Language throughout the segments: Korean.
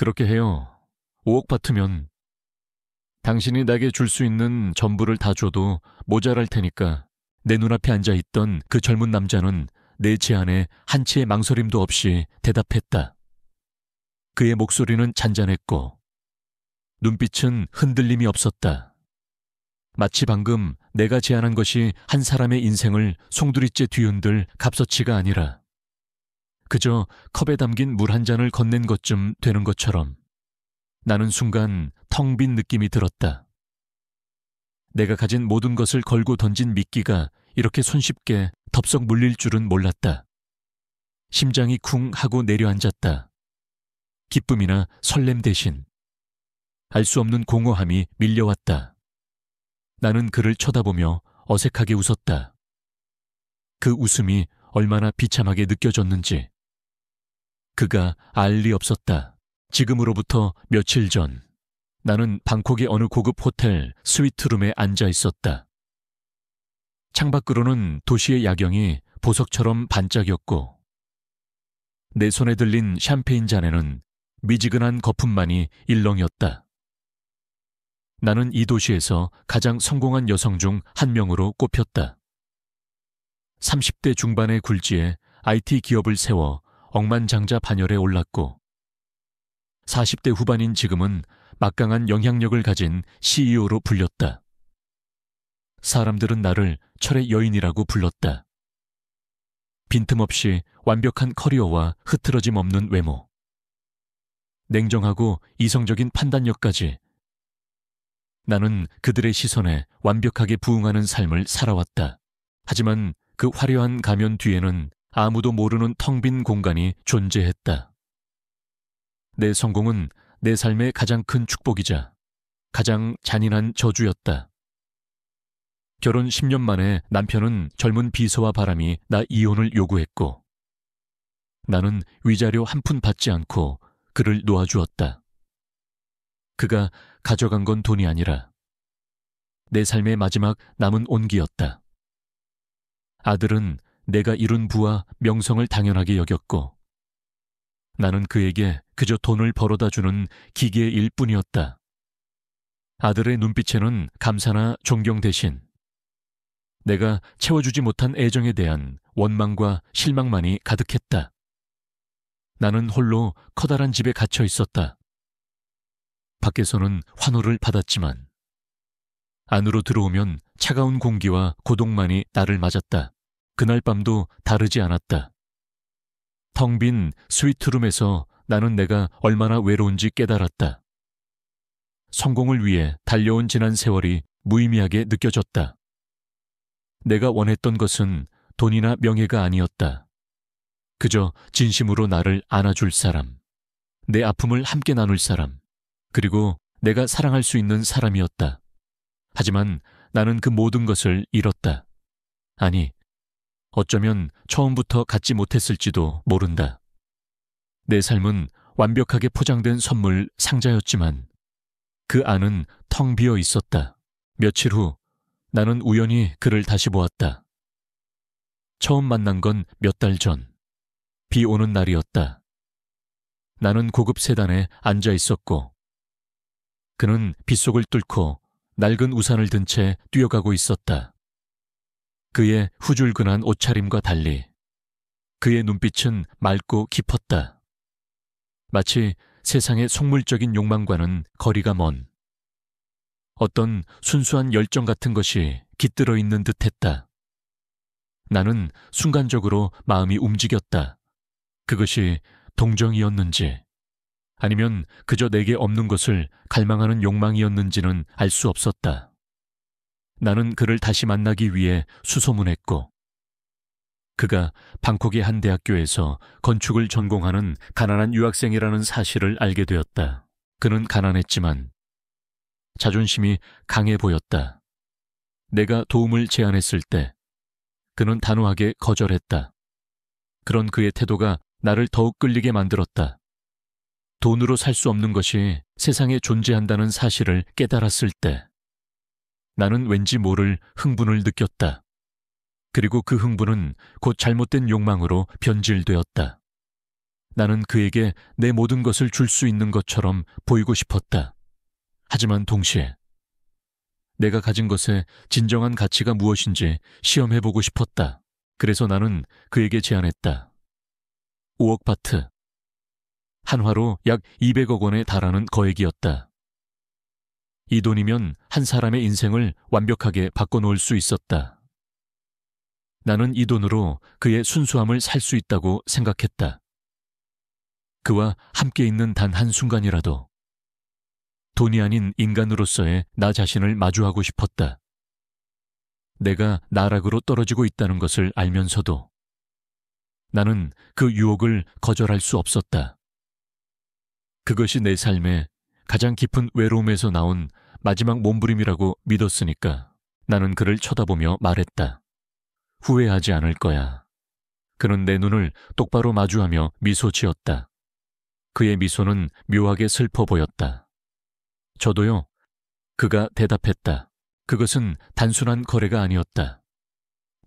그렇게 해요. 5억 받으면. 당신이 나에게 줄 수 있는 전부를 다 줘도 모자랄 테니까. 내 눈앞에 앉아있던 그 젊은 남자는 내 제안에 한치의 망설임도 없이 대답했다. 그의 목소리는 잔잔했고 눈빛은 흔들림이 없었다. 마치 방금 내가 제안한 것이 한 사람의 인생을 송두리째 뒤흔들 값어치가 아니라 그저 컵에 담긴 물 한 잔을 건넨 것쯤 되는 것처럼 나는 순간 텅 빈 느낌이 들었다. 내가 가진 모든 것을 걸고 던진 미끼가 이렇게 손쉽게 덥석 물릴 줄은 몰랐다. 심장이 쿵 하고 내려앉았다. 기쁨이나 설렘 대신 알 수 없는 공허함이 밀려왔다. 나는 그를 쳐다보며 어색하게 웃었다. 그 웃음이 얼마나 비참하게 느껴졌는지. 그가 알 리 없었다. 지금으로부터 며칠 전 나는 방콕의 어느 고급 호텔 스위트룸에 앉아 있었다. 창밖으로는 도시의 야경이 보석처럼 반짝였고 내 손에 들린 샴페인 잔에는 미지근한 거품만이 일렁였다. 나는 이 도시에서 가장 성공한 여성 중 한 명으로 꼽혔다. 30대 중반의 굴지에 IT 기업을 세워 억만장자 반열에 올랐고 40대 후반인 지금은 막강한 영향력을 가진 CEO로 불렸다. 사람들은 나를 철의 여인이라고 불렀다. 빈틈없이 완벽한 커리어와 흐트러짐 없는 외모, 냉정하고 이성적인 판단력까지 나는 그들의 시선에 완벽하게 부응하는 삶을 살아왔다. 하지만 그 화려한 가면 뒤에는 아무도 모르는 텅 빈 공간이 존재했다. 내 성공은 내 삶의 가장 큰 축복이자 가장 잔인한 저주였다. 결혼 10년 만에 남편은 젊은 비서와 바람이 나 이혼을 요구했고 나는 위자료 한 푼 받지 않고 그를 놓아주었다. 그가 가져간 건 돈이 아니라 내 삶의 마지막 남은 온기였다. 아들은 내가 이룬 부와 명성을 당연하게 여겼고 나는 그에게 그저 돈을 벌어다주는 기계일 뿐이었다. 아들의 눈빛에는 감사나 존경 대신 내가 채워주지 못한 애정에 대한 원망과 실망만이 가득했다. 나는 홀로 커다란 집에 갇혀 있었다. 밖에서는 환호를 받았지만 안으로 들어오면 차가운 공기와 고독만이 나를 맞았다. 그날 밤도 다르지 않았다. 텅 빈 스위트룸에서 나는 내가 얼마나 외로운지 깨달았다. 성공을 위해 달려온 지난 세월이 무의미하게 느껴졌다. 내가 원했던 것은 돈이나 명예가 아니었다. 그저 진심으로 나를 안아줄 사람, 내 아픔을 함께 나눌 사람, 그리고 내가 사랑할 수 있는 사람이었다. 하지만 나는 그 모든 것을 잃었다. 아니, 어쩌면 처음부터 갖지 못했을지도 모른다. 내 삶은 완벽하게 포장된 선물 상자였지만 그 안은 텅 비어 있었다. 며칠 후 나는 우연히 그를 다시 보았다. 처음 만난 건 몇 달 전. 비 오는 날이었다. 나는 고급 세단에 앉아 있었고 그는 빗속을 뚫고 낡은 우산을 든 채 뛰어가고 있었다. 그의 후줄근한 옷차림과 달리 그의 눈빛은 맑고 깊었다. 마치 세상의 속물적인 욕망과는 거리가 먼 어떤 순수한 열정 같은 것이 깃들어 있는 듯했다. 나는 순간적으로 마음이 움직였다. 그것이 동정이었는지 아니면 그저 내게 없는 것을 갈망하는 욕망이었는지는 알 수 없었다. 나는 그를 다시 만나기 위해 수소문했고 그가 방콕의 한 대학교에서 건축을 전공하는 가난한 유학생이라는 사실을 알게 되었다. 그는 가난했지만 자존심이 강해 보였다. 내가 도움을 제안했을 때 그는 단호하게 거절했다. 그런 그의 태도가 나를 더욱 끌리게 만들었다. 돈으로 살 수 없는 것이 세상에 존재한다는 사실을 깨달았을 때 나는 왠지 모를 흥분을 느꼈다. 그리고 그 흥분은 곧 잘못된 욕망으로 변질되었다. 나는 그에게 내 모든 것을 줄 수 있는 것처럼 보이고 싶었다. 하지만 동시에 내가 가진 것의 진정한 가치가 무엇인지 시험해보고 싶었다. 그래서 나는 그에게 제안했다. 5억 바트. 한화로 약 200억 원에 달하는 거액이었다. 이 돈이면 한 사람의 인생을 완벽하게 바꿔놓을 수 있었다. 나는 이 돈으로 그의 순수함을 살 수 있다고 생각했다. 그와 함께 있는 단 한순간이라도 돈이 아닌 인간으로서의 나 자신을 마주하고 싶었다. 내가 나락으로 떨어지고 있다는 것을 알면서도 나는 그 유혹을 거절할 수 없었다. 그것이 내 삶의 가장 깊은 외로움에서 나온 마지막 몸부림이라고 믿었으니까 나는 그를 쳐다보며 말했다. 후회하지 않을 거야. 그는 내 눈을 똑바로 마주하며 미소 지었다. 그의 미소는 묘하게 슬퍼 보였다. 저도요. 그가 대답했다. 그것은 단순한 거래가 아니었다.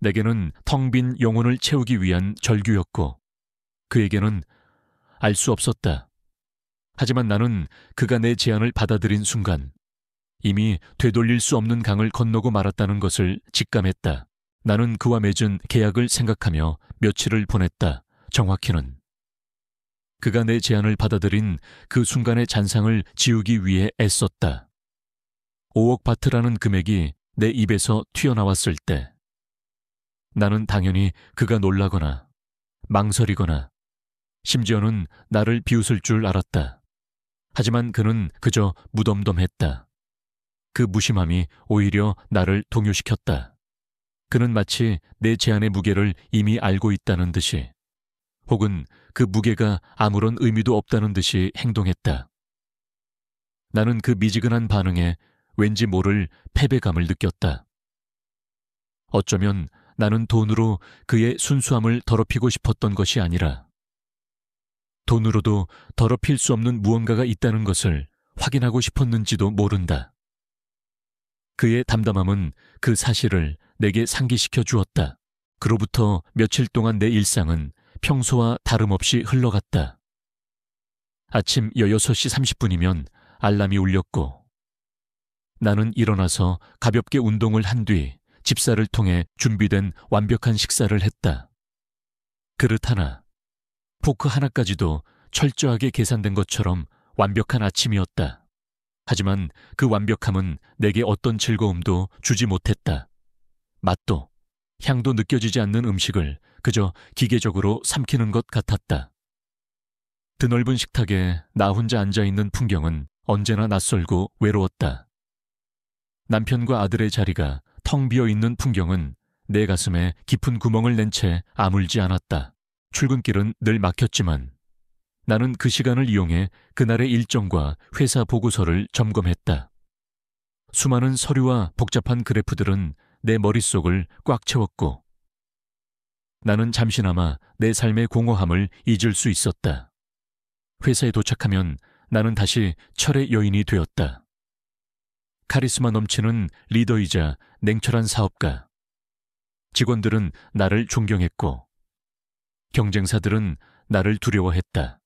내게는 텅 빈 영혼을 채우기 위한 절규였고 그에게는 알 수 없었다. 하지만 나는 그가 내 제안을 받아들인 순간 이미 되돌릴 수 없는 강을 건너고 말았다는 것을 직감했다. 나는 그와 맺은 계약을 생각하며 며칠을 보냈다. 정확히는 그가 내 제안을 받아들인 그 순간의 잔상을 지우기 위해 애썼다. 5억 바트라는 금액이 내 입에서 튀어나왔을 때 나는 당연히 그가 놀라거나 망설이거나 심지어는 나를 비웃을 줄 알았다. 하지만 그는 그저 무덤덤했다. 그 무심함이 오히려 나를 동요시켰다. 그는 마치 내 제안의 무게를 이미 알고 있다는 듯이 혹은 그 무게가 아무런 의미도 없다는 듯이 행동했다. 나는 그 미지근한 반응에 왠지 모를 패배감을 느꼈다. 어쩌면 나는 돈으로 그의 순수함을 더럽히고 싶었던 것이 아니라 돈으로도 더럽힐 수 없는 무언가가 있다는 것을 확인하고 싶었는지도 모른다. 그의 담담함은 그 사실을 내게 상기시켜 주었다. 그로부터 며칠 동안 내 일상은 평소와 다름없이 흘러갔다. 아침 6시 30분이면 알람이 울렸고 나는 일어나서 가볍게 운동을 한 뒤 집사를 통해 준비된 완벽한 식사를 했다. 그릇 하나, 포크 하나까지도 철저하게 계산된 것처럼 완벽한 아침이었다. 하지만 그 완벽함은 내게 어떤 즐거움도 주지 못했다. 맛도, 향도 느껴지지 않는 음식을 그저 기계적으로 삼키는 것 같았다. 드넓은 식탁에 나 혼자 앉아있는 풍경은 언제나 낯설고 외로웠다. 남편과 아들의 자리가 텅 비어있는 풍경은 내 가슴에 깊은 구멍을 낸 채 아물지 않았다. 출근길은 늘 막혔지만 나는 그 시간을 이용해 그날의 일정과 회사 보고서를 점검했다. 수많은 서류와 복잡한 그래프들은 내 머릿속을 꽉 채웠고 나는 잠시나마 내 삶의 공허함을 잊을 수 있었다. 회사에 도착하면 나는 다시 철의 여인이 되었다. 카리스마 넘치는 리더이자 냉철한 사업가. 직원들은 나를 존경했고 경쟁사들은 나를 두려워했다.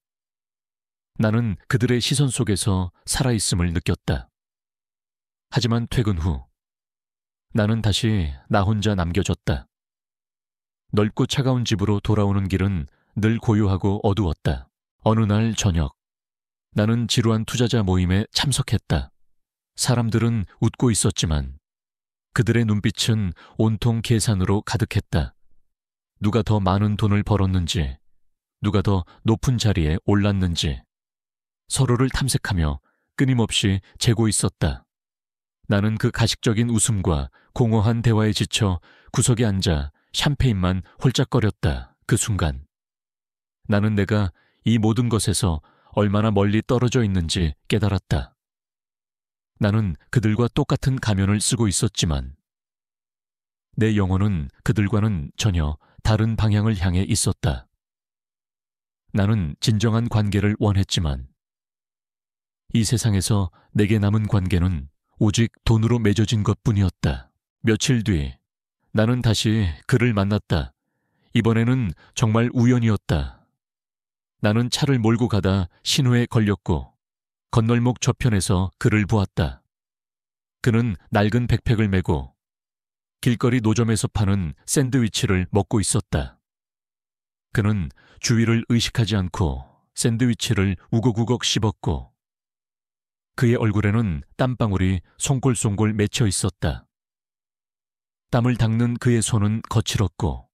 나는 그들의 시선 속에서 살아있음을 느꼈다. 하지만 퇴근 후 나는 다시 나 혼자 남겨졌다. 넓고 차가운 집으로 돌아오는 길은 늘 고요하고 어두웠다. 어느 날 저녁 나는 지루한 투자자 모임에 참석했다. 사람들은 웃고 있었지만 그들의 눈빛은 온통 계산으로 가득했다. 누가 더 많은 돈을 벌었는지, 누가 더 높은 자리에 올랐는지 서로를 탐색하며 끊임없이 재고 있었다. 나는 그 가식적인 웃음과 공허한 대화에 지쳐 구석에 앉아 샴페인만 홀짝거렸다. 그 순간 나는 내가 이 모든 것에서 얼마나 멀리 떨어져 있는지 깨달았다. 나는 그들과 똑같은 가면을 쓰고 있었지만 내 영혼은 그들과는 전혀 다른 방향을 향해 있었다. 나는 진정한 관계를 원했지만 이 세상에서 내게 남은 관계는 오직 돈으로 맺어진 것뿐이었다. 며칠 뒤 나는 다시 그를 만났다. 이번에는 정말 우연이었다. 나는 차를 몰고 가다 신호에 걸렸고 건널목 저편에서 그를 보았다. 그는 낡은 백팩을 메고 길거리 노점에서 파는 샌드위치를 먹고 있었다. 그는 주위를 의식하지 않고 샌드위치를 우걱우걱 씹었고 그의 얼굴에는 땀방울이 송골송골 맺혀 있었다. 땀을 닦는 그의 손은 거칠었고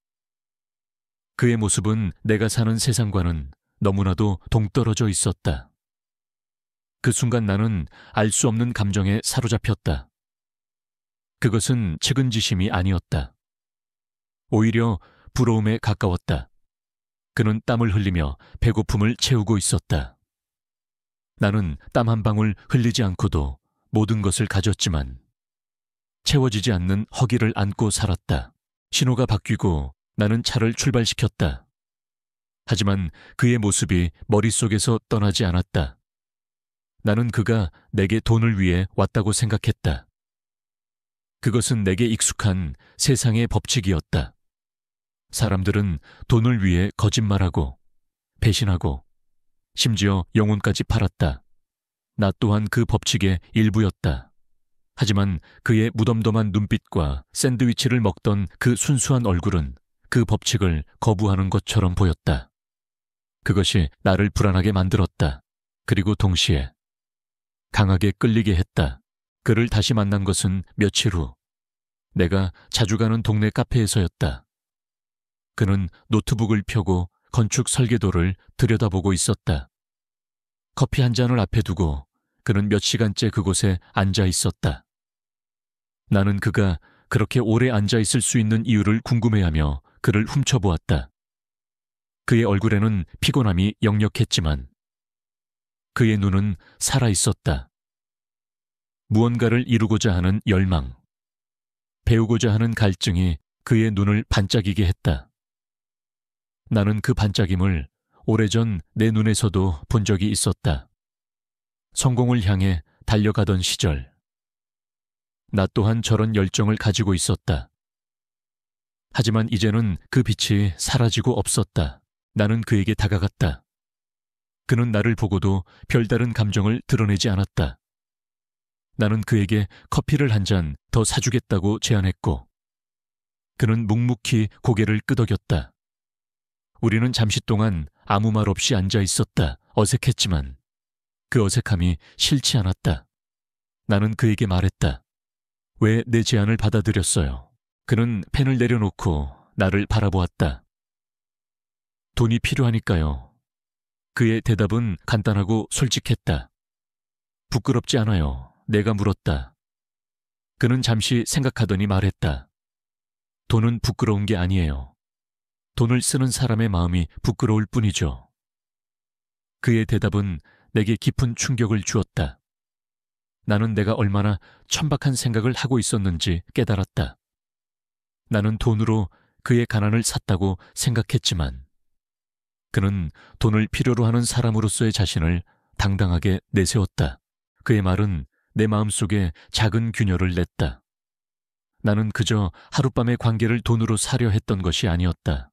그의 모습은 내가 사는 세상과는 너무나도 동떨어져 있었다. 그 순간 나는 알 수 없는 감정에 사로잡혔다. 그것은 측은지심이 아니었다. 오히려 부러움에 가까웠다. 그는 땀을 흘리며 배고픔을 채우고 있었다. 나는 땀 한 방울 흘리지 않고도 모든 것을 가졌지만 채워지지 않는 허기를 안고 살았다. 신호가 바뀌고 나는 차를 출발시켰다. 하지만 그의 모습이 머릿속에서 떠나지 않았다. 나는 그가 내게 돈을 위해 왔다고 생각했다. 그것은 내게 익숙한 세상의 법칙이었다. 사람들은 돈을 위해 거짓말하고 배신하고 심지어 영혼까지 팔았다. 나 또한 그 법칙의 일부였다. 하지만 그의 무덤덤한 눈빛과 샌드위치를 먹던 그 순수한 얼굴은 그 법칙을 거부하는 것처럼 보였다. 그것이 나를 불안하게 만들었다. 그리고 동시에 강하게 끌리게 했다. 그를 다시 만난 것은 며칠 후 내가 자주 가는 동네 카페에서였다. 그는 노트북을 펴고 건축 설계도를 들여다보고 있었다. 커피 한 잔을 앞에 두고 그는 몇 시간째 그곳에 앉아 있었다. 나는 그가 그렇게 오래 앉아 있을 수 있는 이유를 궁금해하며 그를 훔쳐보았다. 그의 얼굴에는 피곤함이 역력했지만 그의 눈은 살아있었다. 무언가를 이루고자 하는 열망, 배우고자 하는 갈증이 그의 눈을 반짝이게 했다. 나는 그 반짝임을 오래전 내 눈에서도 본 적이 있었다. 성공을 향해 달려가던 시절, 나 또한 저런 열정을 가지고 있었다. 하지만 이제는 그 빛이 사라지고 없었다. 나는 그에게 다가갔다. 그는 나를 보고도 별다른 감정을 드러내지 않았다. 나는 그에게 커피를 한 잔 더 사주겠다고 제안했고 그는 묵묵히 고개를 끄덕였다. 우리는 잠시 동안 아무 말 없이 앉아 있었다. 어색했지만 그 어색함이 싫지 않았다. 나는 그에게 말했다. 왜 내 제안을 받아들였어요? 그는 펜을 내려놓고 나를 바라보았다. 돈이 필요하니까요. 그의 대답은 간단하고 솔직했다. 부끄럽지 않아요. 내가 물었다. 그는 잠시 생각하더니 말했다. 돈은 부끄러운 게 아니에요. 돈을 쓰는 사람의 마음이 부끄러울 뿐이죠. 그의 대답은 내게 깊은 충격을 주었다. 나는 내가 얼마나 천박한 생각을 하고 있었는지 깨달았다. 나는 돈으로 그의 가난을 샀다고 생각했지만 그는 돈을 필요로 하는 사람으로서의 자신을 당당하게 내세웠다. 그의 말은 내 마음속에 작은 균열을 냈다. 나는 그저 하룻밤의 관계를 돈으로 사려 했던 것이 아니었다.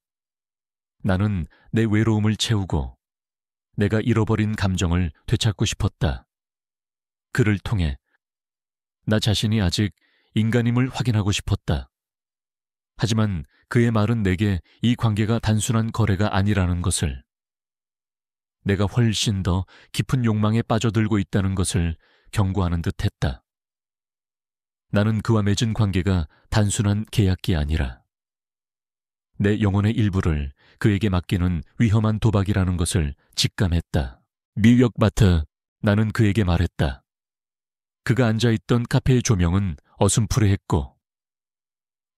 나는 내 외로움을 채우고 내가 잃어버린 감정을 되찾고 싶었다. 그를 통해 나 자신이 아직 인간임을 확인하고 싶었다. 하지만 그의 말은 내게 이 관계가 단순한 거래가 아니라는 것을, 내가 훨씬 더 깊은 욕망에 빠져들고 있다는 것을 경고하는 듯 했다. 나는 그와 맺은 관계가 단순한 계약이 아니라 내 영혼의 일부를 그에게 맡기는 위험한 도박이라는 것을 직감했다. 뉴욕 마트, 나는 그에게 말했다. 그가 앉아있던 카페의 조명은 어슴푸레했고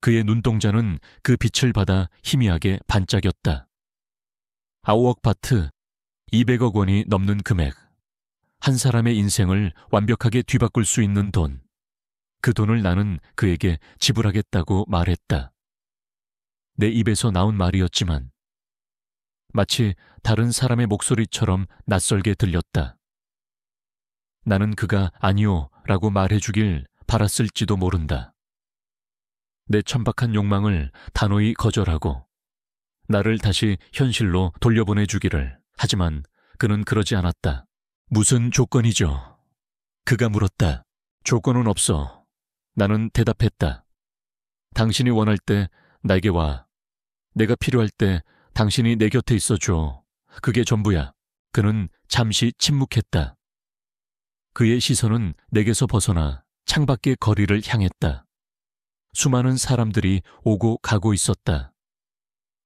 그의 눈동자는 그 빛을 받아 희미하게 반짝였다. 아우억 바트, 200억 원이 넘는 금액, 한 사람의 인생을 완벽하게 뒤바꿀 수 있는 돈. 그 돈을 나는 그에게 지불하겠다고 말했다. 내 입에서 나온 말이었지만 마치 다른 사람의 목소리처럼 낯설게 들렸다. 나는 그가 아니요 라고 말해주길 바랐을지도 모른다. 내 천박한 욕망을 단호히 거절하고 나를 다시 현실로 돌려보내주기를 하지만 그는 그러지 않았다. 무슨 조건이죠? 그가 물었다. 조건은 없어. 나는 대답했다. 당신이 원할 때 나에게 와. 내가 필요할 때 당신이 내 곁에 있어줘. 그게 전부야. 그는 잠시 침묵했다. 그의 시선은 내게서 벗어나 창밖의 거리를 향했다. 수많은 사람들이 오고 가고 있었다.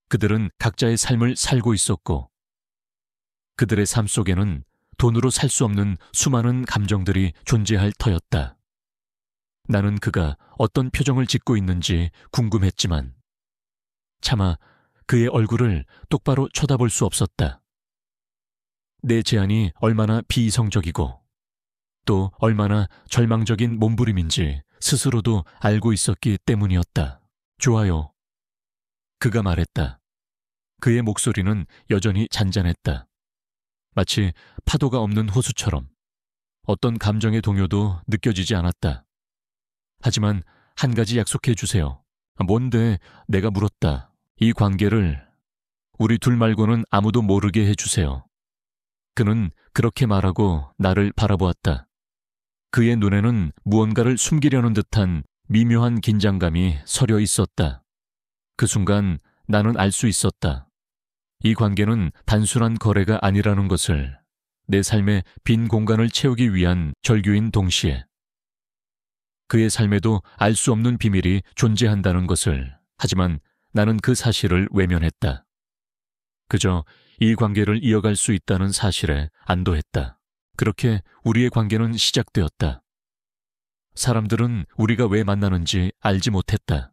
그들은 각자의 삶을 살고 있었고 그들의 삶 속에는 돈으로 살 수 없는 수많은 감정들이 존재할 터였다. 나는 그가 어떤 표정을 짓고 있는지 궁금했지만 차마 그의 얼굴을 똑바로 쳐다볼 수 없었다. 내 제안이 얼마나 비이성적이고 또 얼마나 절망적인 몸부림인지 스스로도 알고 있었기 때문이었다. 좋아요. 그가 말했다. 그의 목소리는 여전히 잔잔했다. 마치 파도가 없는 호수처럼 어떤 감정의 동요도 느껴지지 않았다. 하지만 한 가지 약속해 주세요. 뭔데? 내가 물었다. 이 관계를 우리 둘 말고는 아무도 모르게 해주세요. 그는 그렇게 말하고 나를 바라보았다. 그의 눈에는 무언가를 숨기려는 듯한 미묘한 긴장감이 서려 있었다. 그 순간 나는 알 수 있었다. 이 관계는 단순한 거래가 아니라는 것을, 내 삶의 빈 공간을 채우기 위한 절규인 동시에 그의 삶에도 알 수 없는 비밀이 존재한다는 것을. 하지만 나는 그 사실을 외면했다. 그저 이 관계를 이어갈 수 있다는 사실에 안도했다. 그렇게 우리의 관계는 시작되었다. 사람들은 우리가 왜 만나는지 알지 못했다.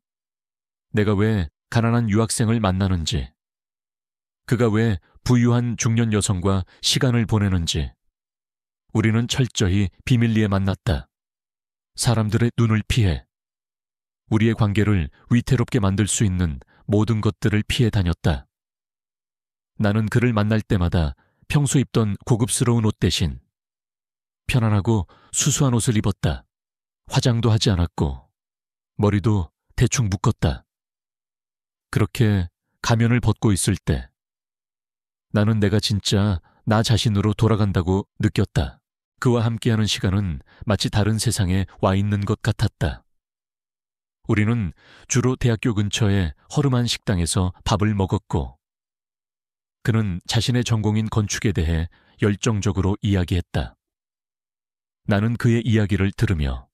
내가 왜 가난한 유학생을 만나는지, 그가 왜 부유한 중년 여성과 시간을 보내는지, 우리는 철저히 비밀리에 만났다. 사람들의 눈을 피해 우리의 관계를 위태롭게 만들 수 있는 모든 것들을 피해 다녔다. 나는 그를 만날 때마다 평소 입던 고급스러운 옷 대신 편안하고 수수한 옷을 입었다. 화장도 하지 않았고 머리도 대충 묶었다. 그렇게 가면을 벗고 있을 때 나는 내가 진짜 나 자신으로 돌아간다고 느꼈다. 그와 함께하는 시간은 마치 다른 세상에 와 있는 것 같았다. 우리는 주로 대학교 근처의 허름한 식당에서 밥을 먹었고 그는 자신의 전공인 건축에 대해 열정적으로 이야기했다. 나는 그의 이야기를 들으며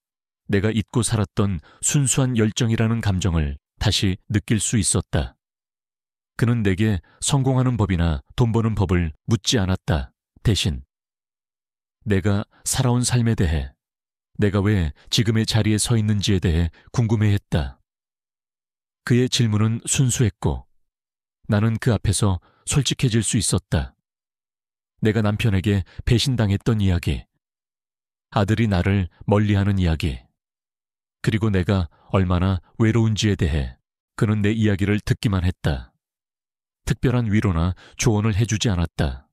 내가 잊고 살았던 순수한 열정이라는 감정을 다시 느낄 수 있었다. 그는 내게 성공하는 법이나 돈 버는 법을 묻지 않았다. 대신 내가 살아온 삶에 대해, 내가 왜 지금의 자리에 서 있는지에 대해 궁금해했다. 그의 질문은 순수했고 나는 그 앞에서 솔직해질 수 있었다. 내가 남편에게 배신당했던 이야기, 아들이 나를 멀리하는 이야기, 그리고 내가 얼마나 외로운지에 대해 그는 내 이야기를 듣기만 했다. 특별한 위로나 조언을 해주지 않았다.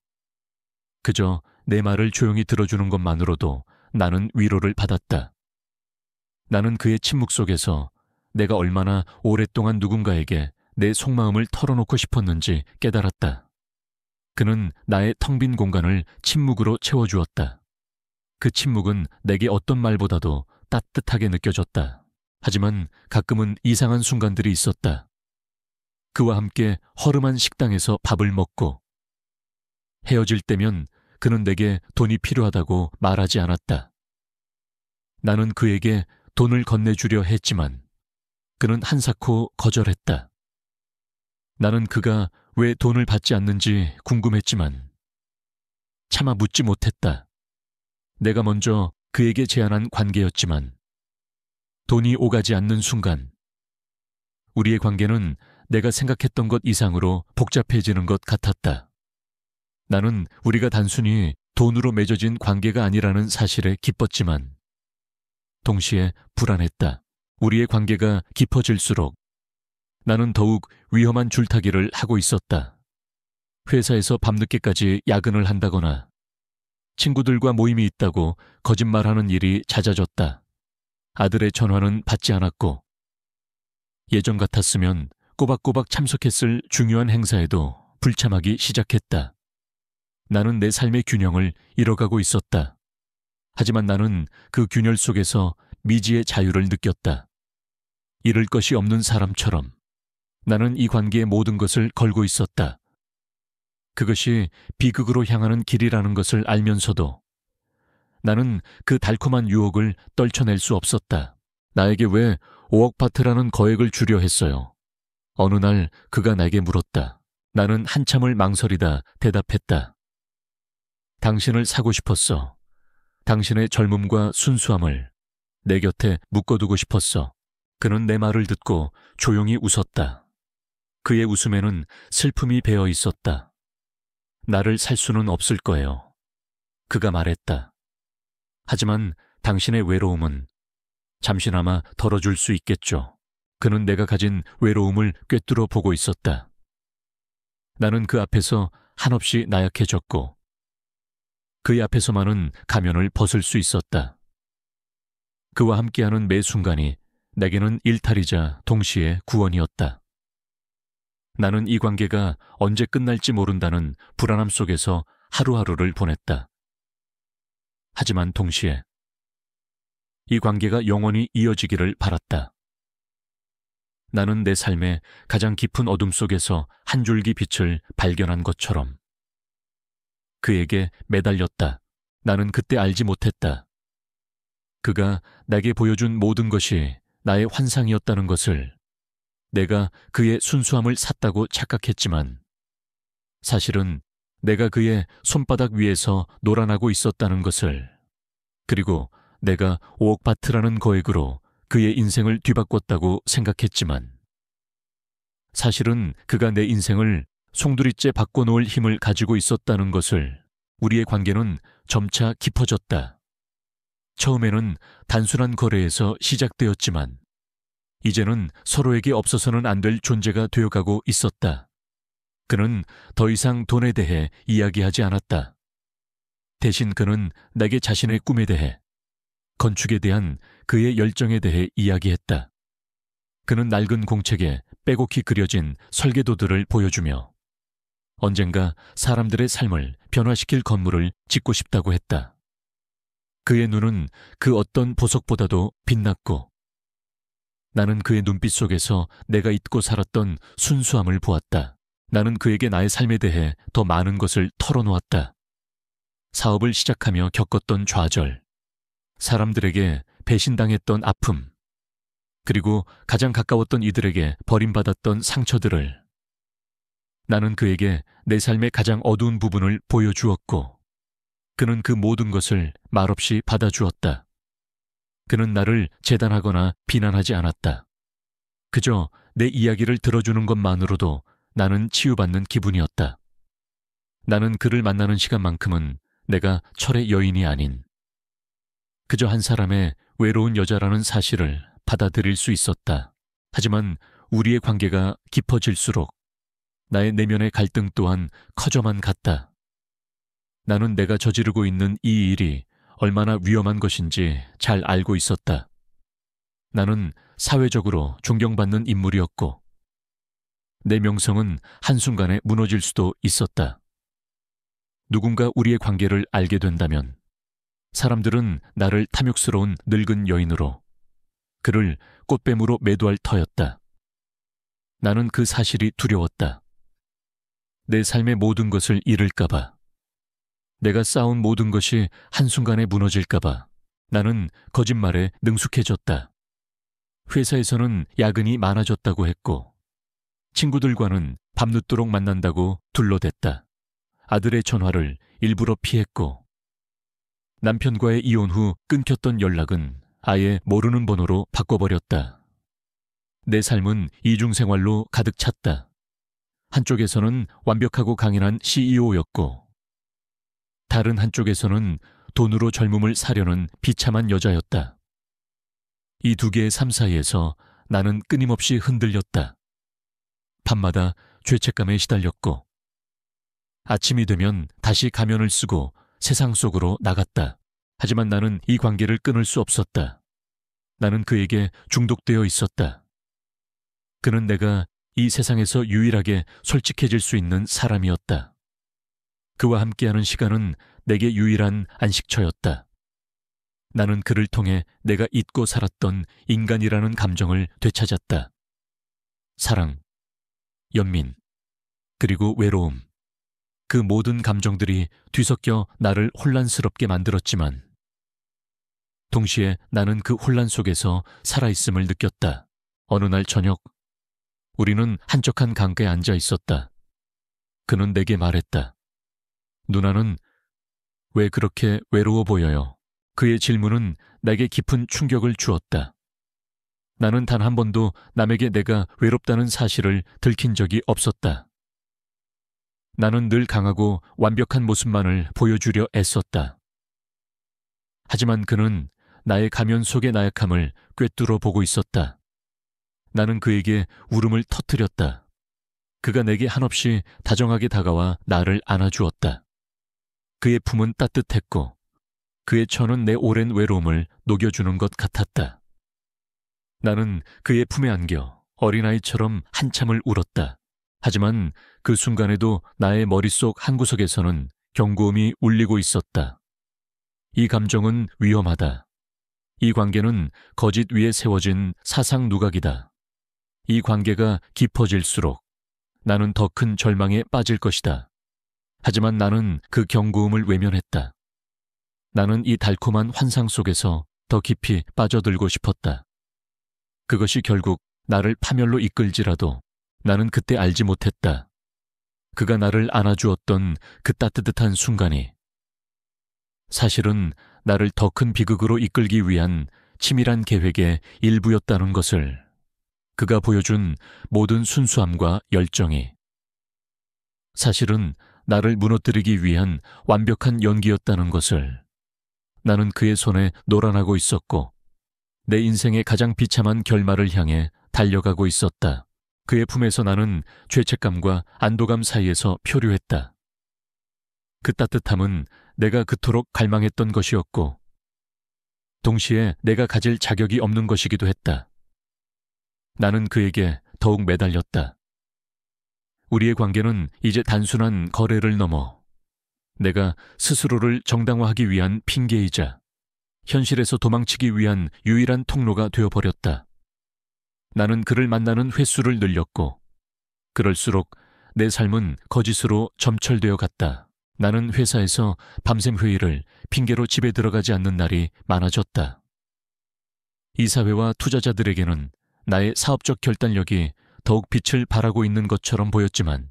그저 내 말을 조용히 들어주는 것만으로도 나는 위로를 받았다. 나는 그의 침묵 속에서 내가 얼마나 오랫동안 누군가에게 내 속마음을 털어놓고 싶었는지 깨달았다. 그는 나의 텅 빈 공간을 침묵으로 채워주었다. 그 침묵은 내게 어떤 말보다도 따뜻하게 느껴졌다. 하지만 가끔은 이상한 순간들이 있었다. 그와 함께 허름한 식당에서 밥을 먹고 헤어질 때면 그는 내게 돈이 필요하다고 말하지 않았다. 나는 그에게 돈을 건네주려 했지만 그는 한사코 거절했다. 나는 그가 왜 돈을 받지 않는지 궁금했지만 차마 묻지 못했다. 내가 먼저 그에게 제안한 관계였지만 돈이 오가지 않는 순간 우리의 관계는 내가 생각했던 것 이상으로 복잡해지는 것 같았다. 나는 우리가 단순히 돈으로 맺어진 관계가 아니라는 사실에 기뻤지만 동시에 불안했다. 우리의 관계가 깊어질수록 나는 더욱 위험한 줄타기를 하고 있었다. 회사에서 밤늦게까지 야근을 한다거나 친구들과 모임이 있다고 거짓말하는 일이 잦아졌다. 아들의 전화는 받지 않았고 예전 같았으면 꼬박꼬박 참석했을 중요한 행사에도 불참하기 시작했다. 나는 내 삶의 균형을 잃어가고 있었다. 하지만 나는 그 균열 속에서 미지의 자유를 느꼈다. 잃을 것이 없는 사람처럼 나는 이 관계의 모든 것을 걸고 있었다. 그것이 비극으로 향하는 길이라는 것을 알면서도 나는 그 달콤한 유혹을 떨쳐낼 수 없었다. 나에게 왜 5억 바트라는 거액을 주려 했어요? 어느 날 그가 나에게 물었다. 나는 한참을 망설이다 대답했다. 당신을 사고 싶었어. 당신의 젊음과 순수함을 내 곁에 묶어두고 싶었어. 그는 내 말을 듣고 조용히 웃었다. 그의 웃음에는 슬픔이 배어 있었다. 나를 살 수는 없을 거예요. 그가 말했다. 하지만 당신의 외로움은 잠시나마 덜어줄 수 있겠죠. 그는 내가 가진 외로움을 꿰뚫어 보고 있었다. 나는 그 앞에서 한없이 나약해졌고 그의 앞에서만은 가면을 벗을 수 있었다. 그와 함께하는 매 순간이 내게는 일탈이자 동시에 구원이었다. 나는 이 관계가 언제 끝날지 모른다는 불안함 속에서 하루하루를 보냈다. 하지만 동시에 이 관계가 영원히 이어지기를 바랐다. 나는 내 삶의 가장 깊은 어둠 속에서 한 줄기 빛을 발견한 것처럼 그에게 매달렸다. 나는 그때 알지 못했다. 그가 내게 보여준 모든 것이 나의 환상이었다는 것을. 내가 그의 순수함을 샀다고 착각했지만 사실은 내가 그의 손바닥 위에서 놀아나고 있었다는 것을. 그리고 내가 5억 바트라는 거액으로 그의 인생을 뒤바꿨다고 생각했지만 사실은 그가 내 인생을 송두리째 바꿔놓을 힘을 가지고 있었다는 것을. 우리의 관계는 점차 깊어졌다. 처음에는 단순한 거래에서 시작되었지만 이제는 서로에게 없어서는 안 될 존재가 되어가고 있었다. 그는 더 이상 돈에 대해 이야기하지 않았다. 대신 그는 내게 자신의 꿈에 대해, 건축에 대한 그의 열정에 대해 이야기했다. 그는 낡은 공책에 빼곡히 그려진 설계도들을 보여주며 언젠가 사람들의 삶을 변화시킬 건물을 짓고 싶다고 했다. 그의 눈은 그 어떤 보석보다도 빛났고 나는 그의 눈빛 속에서 내가 잊고 살았던 순수함을 보았다. 나는 그에게 나의 삶에 대해 더 많은 것을 털어놓았다. 사업을 시작하며 겪었던 좌절, 사람들에게 배신당했던 아픔, 그리고 가장 가까웠던 이들에게 버림받았던 상처들을. 나는 그에게 내 삶의 가장 어두운 부분을 보여주었고 그는 그 모든 것을 말없이 받아주었다. 그는 나를 재단하거나 비난하지 않았다. 그저 내 이야기를 들어주는 것만으로도 나는 치유받는 기분이었다. 나는 그를 만나는 시간만큼은 내가 철의 여인이 아닌 그저 한 사람의 외로운 여자라는 사실을 받아들일 수 있었다. 하지만 우리의 관계가 깊어질수록 나의 내면의 갈등 또한 커져만 갔다. 나는 내가 저지르고 있는 이 일이 얼마나 위험한 것인지 잘 알고 있었다. 나는 사회적으로 존경받는 인물이었고 내 명성은 한순간에 무너질 수도 있었다. 누군가 우리의 관계를 알게 된다면 사람들은 나를 탐욕스러운 늙은 여인으로, 그를 꽃뱀으로 매도할 터였다. 나는 그 사실이 두려웠다. 내 삶의 모든 것을 잃을까봐, 내가 쌓은 모든 것이 한순간에 무너질까봐 나는 거짓말에 능숙해졌다. 회사에서는 야근이 많아졌다고 했고 친구들과는 밤늦도록 만난다고 둘러댔다. 아들의 전화를 일부러 피했고 남편과의 이혼 후 끊겼던 연락은 아예 모르는 번호로 바꿔버렸다. 내 삶은 이중생활로 가득 찼다. 한쪽에서는 완벽하고 강인한 CEO였고 다른 한쪽에서는 돈으로 젊음을 사려는 비참한 여자였다. 이 두 개의 삶 사이에서 나는 끊임없이 흔들렸다. 밤마다 죄책감에 시달렸고 아침이 되면 다시 가면을 쓰고 세상 속으로 나갔다. 하지만 나는 이 관계를 끊을 수 없었다. 나는 그에게 중독되어 있었다. 그는 내가 이 세상에서 유일하게 솔직해질 수 있는 사람이었다. 그와 함께하는 시간은 내게 유일한 안식처였다. 나는 그를 통해 내가 잊고 살았던 인간이라는 감정을 되찾았다. 사랑, 연민, 그리고 외로움. 그 모든 감정들이 뒤섞여 나를 혼란스럽게 만들었지만 동시에 나는 그 혼란 속에서 살아있음을 느꼈다. 어느 날 저녁, 우리는 한적한 강가에 앉아 있었다. 그는 내게 말했다. 누나는 왜 그렇게 외로워 보여요? 그의 질문은 내게 깊은 충격을 주었다. 나는 단 한 번도 남에게 내가 외롭다는 사실을 들킨 적이 없었다. 나는 늘 강하고 완벽한 모습만을 보여주려 애썼다. 하지만 그는 나의 가면 속의 나약함을 꿰뚫어 보고 있었다. 나는 그에게 울음을 터뜨렸다. 그가 내게 한없이 다정하게 다가와 나를 안아주었다. 그의 품은 따뜻했고 그의 천은 내 오랜 외로움을 녹여주는 것 같았다. 나는 그의 품에 안겨 어린아이처럼 한참을 울었다. 하지만 그 순간에도 나의 머릿속 한구석에서는 경고음이 울리고 있었다. 이 감정은 위험하다. 이 관계는 거짓 위에 세워진 사상 누각이다. 이 관계가 깊어질수록 나는 더 큰 절망에 빠질 것이다. 하지만 나는 그 경고음을 외면했다. 나는 이 달콤한 환상 속에서 더 깊이 빠져들고 싶었다. 그것이 결국 나를 파멸로 이끌지라도 나는 그때 알지 못했다. 그가 나를 안아주었던 그 따뜻한 순간이 사실은 나를 더 큰 비극으로 이끌기 위한 치밀한 계획의 일부였다는 것을, 그가 보여준 모든 순수함과 열정이 사실은 나를 무너뜨리기 위한 완벽한 연기였다는 것을 나는 그의 손에 놀아나고 있었고 내 인생의 가장 비참한 결말을 향해 달려가고 있었다. 그의 품에서 나는 죄책감과 안도감 사이에서 표류했다. 그 따뜻함은 내가 그토록 갈망했던 것이었고 동시에 내가 가질 자격이 없는 것이기도 했다. 나는 그에게 더욱 매달렸다. 우리의 관계는 이제 단순한 거래를 넘어 내가 스스로를 정당화하기 위한 핑계이자 현실에서 도망치기 위한 유일한 통로가 되어버렸다. 나는 그를 만나는 횟수를 늘렸고 그럴수록 내 삶은 거짓으로 점철되어 갔다. 나는 회사에서 밤샘 회의를 핑계로 집에 들어가지 않는 날이 많아졌다. 이사회와 투자자들에게는 나의 사업적 결단력이 더욱 빛을 발하고 있는 것처럼 보였지만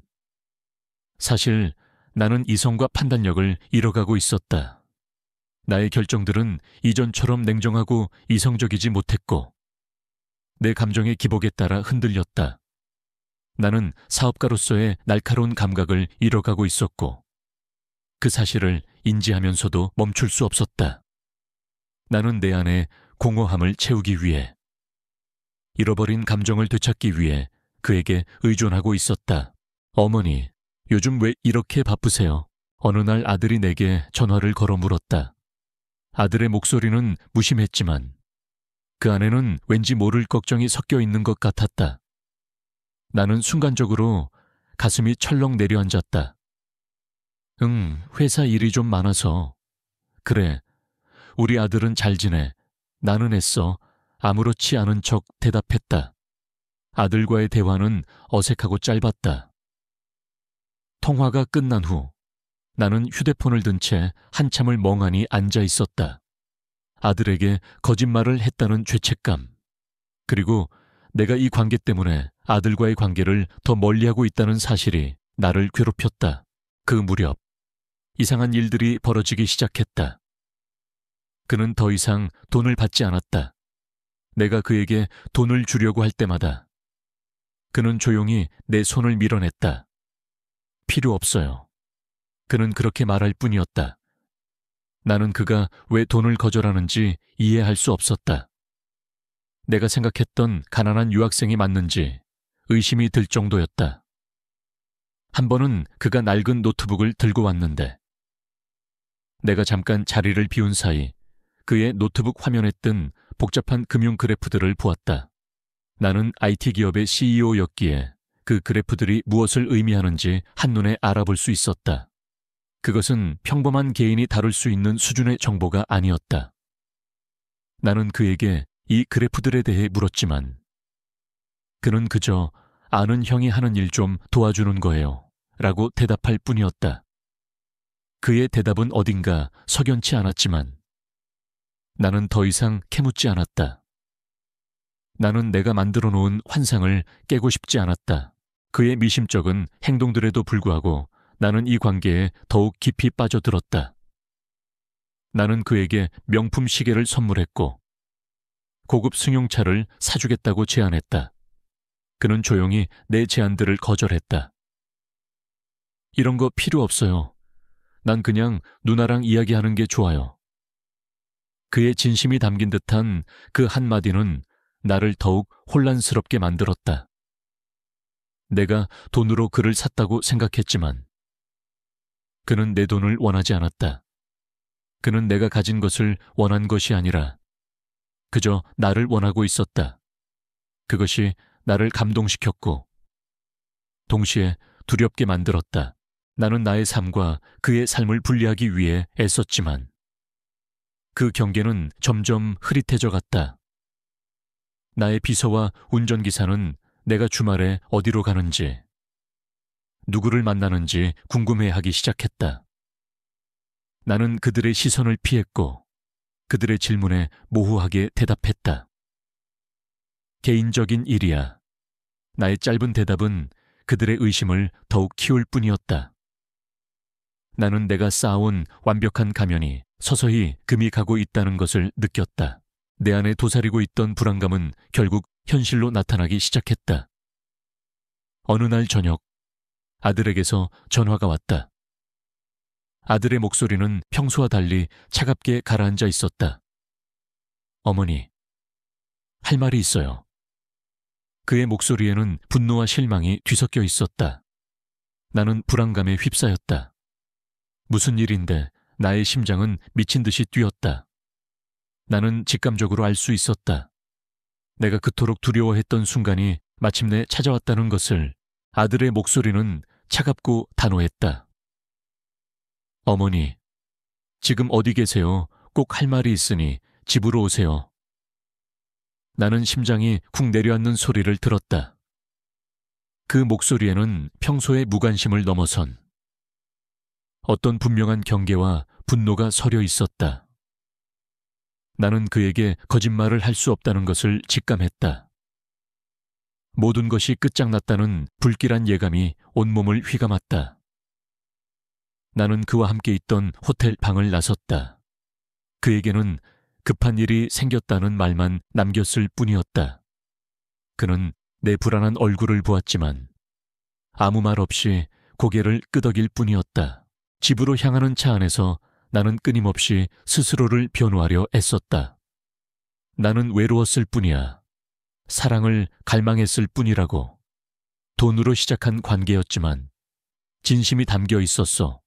사실 나는 이성과 판단력을 잃어가고 있었다. 나의 결정들은 이전처럼 냉정하고 이성적이지 못했고 내 감정의 기복에 따라 흔들렸다. 나는 사업가로서의 날카로운 감각을 잃어가고 있었고 그 사실을 인지하면서도 멈출 수 없었다. 나는 내 안에 공허함을 채우기 위해, 잃어버린 감정을 되찾기 위해 그에게 의존하고 있었다. 어머니, 요즘 왜 이렇게 바쁘세요? 어느 날 아들이 내게 전화를 걸어 물었다. 아들의 목소리는 무심했지만 그 안에는 왠지 모를 걱정이 섞여 있는 것 같았다. 나는 순간적으로 가슴이 철렁 내려앉았다. 회사 일이 좀 많아서. 그래, 우리 아들은 잘 지내. 나는 애써 아무렇지 않은 척 대답했다. 아들과의 대화는 어색하고 짧았다. 통화가 끝난 후 나는 휴대폰을 든 채 한참을 멍하니 앉아 있었다. 아들에게 거짓말을 했다는 죄책감, 그리고 내가 이 관계 때문에 아들과의 관계를 더 멀리하고 있다는 사실이 나를 괴롭혔다. 그 무렵 이상한 일들이 벌어지기 시작했다. 그는 더 이상 돈을 받지 않았다. 내가 그에게 돈을 주려고 할 때마다 그는 조용히 내 손을 밀어냈다. 필요 없어요. 그는 그렇게 말할 뿐이었다. 나는 그가 왜 돈을 거절하는지 이해할 수 없었다. 내가 생각했던 가난한 유학생이 맞는지 의심이 들 정도였다. 한 번은 그가 낡은 노트북을 들고 왔는데 내가 잠깐 자리를 비운 사이 그의 노트북 화면에 뜬 복잡한 금융 그래프들을 보았다. 나는 IT 기업의 CEO였기에 그 그래프들이 무엇을 의미하는지 한눈에 알아볼 수 있었다. 그것은 평범한 개인이 다룰 수 있는 수준의 정보가 아니었다. 나는 그에게 이 그래프들에 대해 물었지만 그는 그저 아는 형이 하는 일 좀 도와주는 거예요 라고 대답할 뿐이었다. 그의 대답은 어딘가 석연치 않았지만 나는 더 이상 캐묻지 않았다. 나는 내가 만들어 놓은 환상을 깨고 싶지 않았다. 그의 미심쩍은 행동들에도 불구하고 나는 이 관계에 더욱 깊이 빠져들었다. 나는 그에게 명품 시계를 선물했고 고급 승용차를 사주겠다고 제안했다. 그는 조용히 내 제안들을 거절했다. 이런 거 필요 없어요. 난 그냥 누나랑 이야기하는 게 좋아요. 그의 진심이 담긴 듯한 그 한마디는 나를 더욱 혼란스럽게 만들었다. 내가 돈으로 그를 샀다고 생각했지만 그는 내 돈을 원하지 않았다. 그는 내가 가진 것을 원한 것이 아니라 그저 나를 원하고 있었다. 그것이 나를 감동시켰고 동시에 두렵게 만들었다. 나는 나의 삶과 그의 삶을 분리하기 위해 애썼지만 그 경계는 점점 흐릿해져 갔다. 나의 비서와 운전기사는 내가 주말에 어디로 가는지, 누구를 만나는지 궁금해하기 시작했다. 나는 그들의 시선을 피했고 그들의 질문에 모호하게 대답했다. 개인적인 일이야. 나의 짧은 대답은 그들의 의심을 더욱 키울 뿐이었다. 나는 내가 쌓아온 완벽한 가면이 서서히 금이 가고 있다는 것을 느꼈다. 내 안에 도사리고 있던 불안감은 결국 현실로 나타나기 시작했다. 어느 날 저녁, 아들에게서 전화가 왔다. 아들의 목소리는 평소와 달리 차갑게 가라앉아 있었다. 어머니, 할 말이 있어요. 그의 목소리에는 분노와 실망이 뒤섞여 있었다. 나는 불안감에 휩싸였다. 무슨 일인데 나의 심장은 미친 듯이 뛰었다. 나는 직감적으로 알 수 있었다. 내가 그토록 두려워했던 순간이 마침내 찾아왔다는 것을. 아들의 목소리는 차갑고 단호했다. 어머니, 지금 어디 계세요? 꼭 할 말이 있으니 집으로 오세요. 나는 심장이 쿵 내려앉는 소리를 들었다. 그 목소리에는 평소의 무관심을 넘어선 어떤 분명한 경계와 분노가 서려 있었다. 나는 그에게 거짓말을 할 수 없다는 것을 직감했다. 모든 것이 끝장났다는 불길한 예감이 온몸을 휘감았다. 나는 그와 함께 있던 호텔 방을 나섰다. 그에게는 급한 일이 생겼다는 말만 남겼을 뿐이었다. 그는 내 불안한 얼굴을 보았지만 아무 말 없이 고개를 끄덕일 뿐이었다. 집으로 향하는 차 안에서 나는 끊임없이 스스로를 변호하려 애썼다. 나는 외로웠을 뿐이야. 사랑을 갈망했을 뿐이라고. 돈으로 시작한 관계였지만 진심이 담겨 있었어.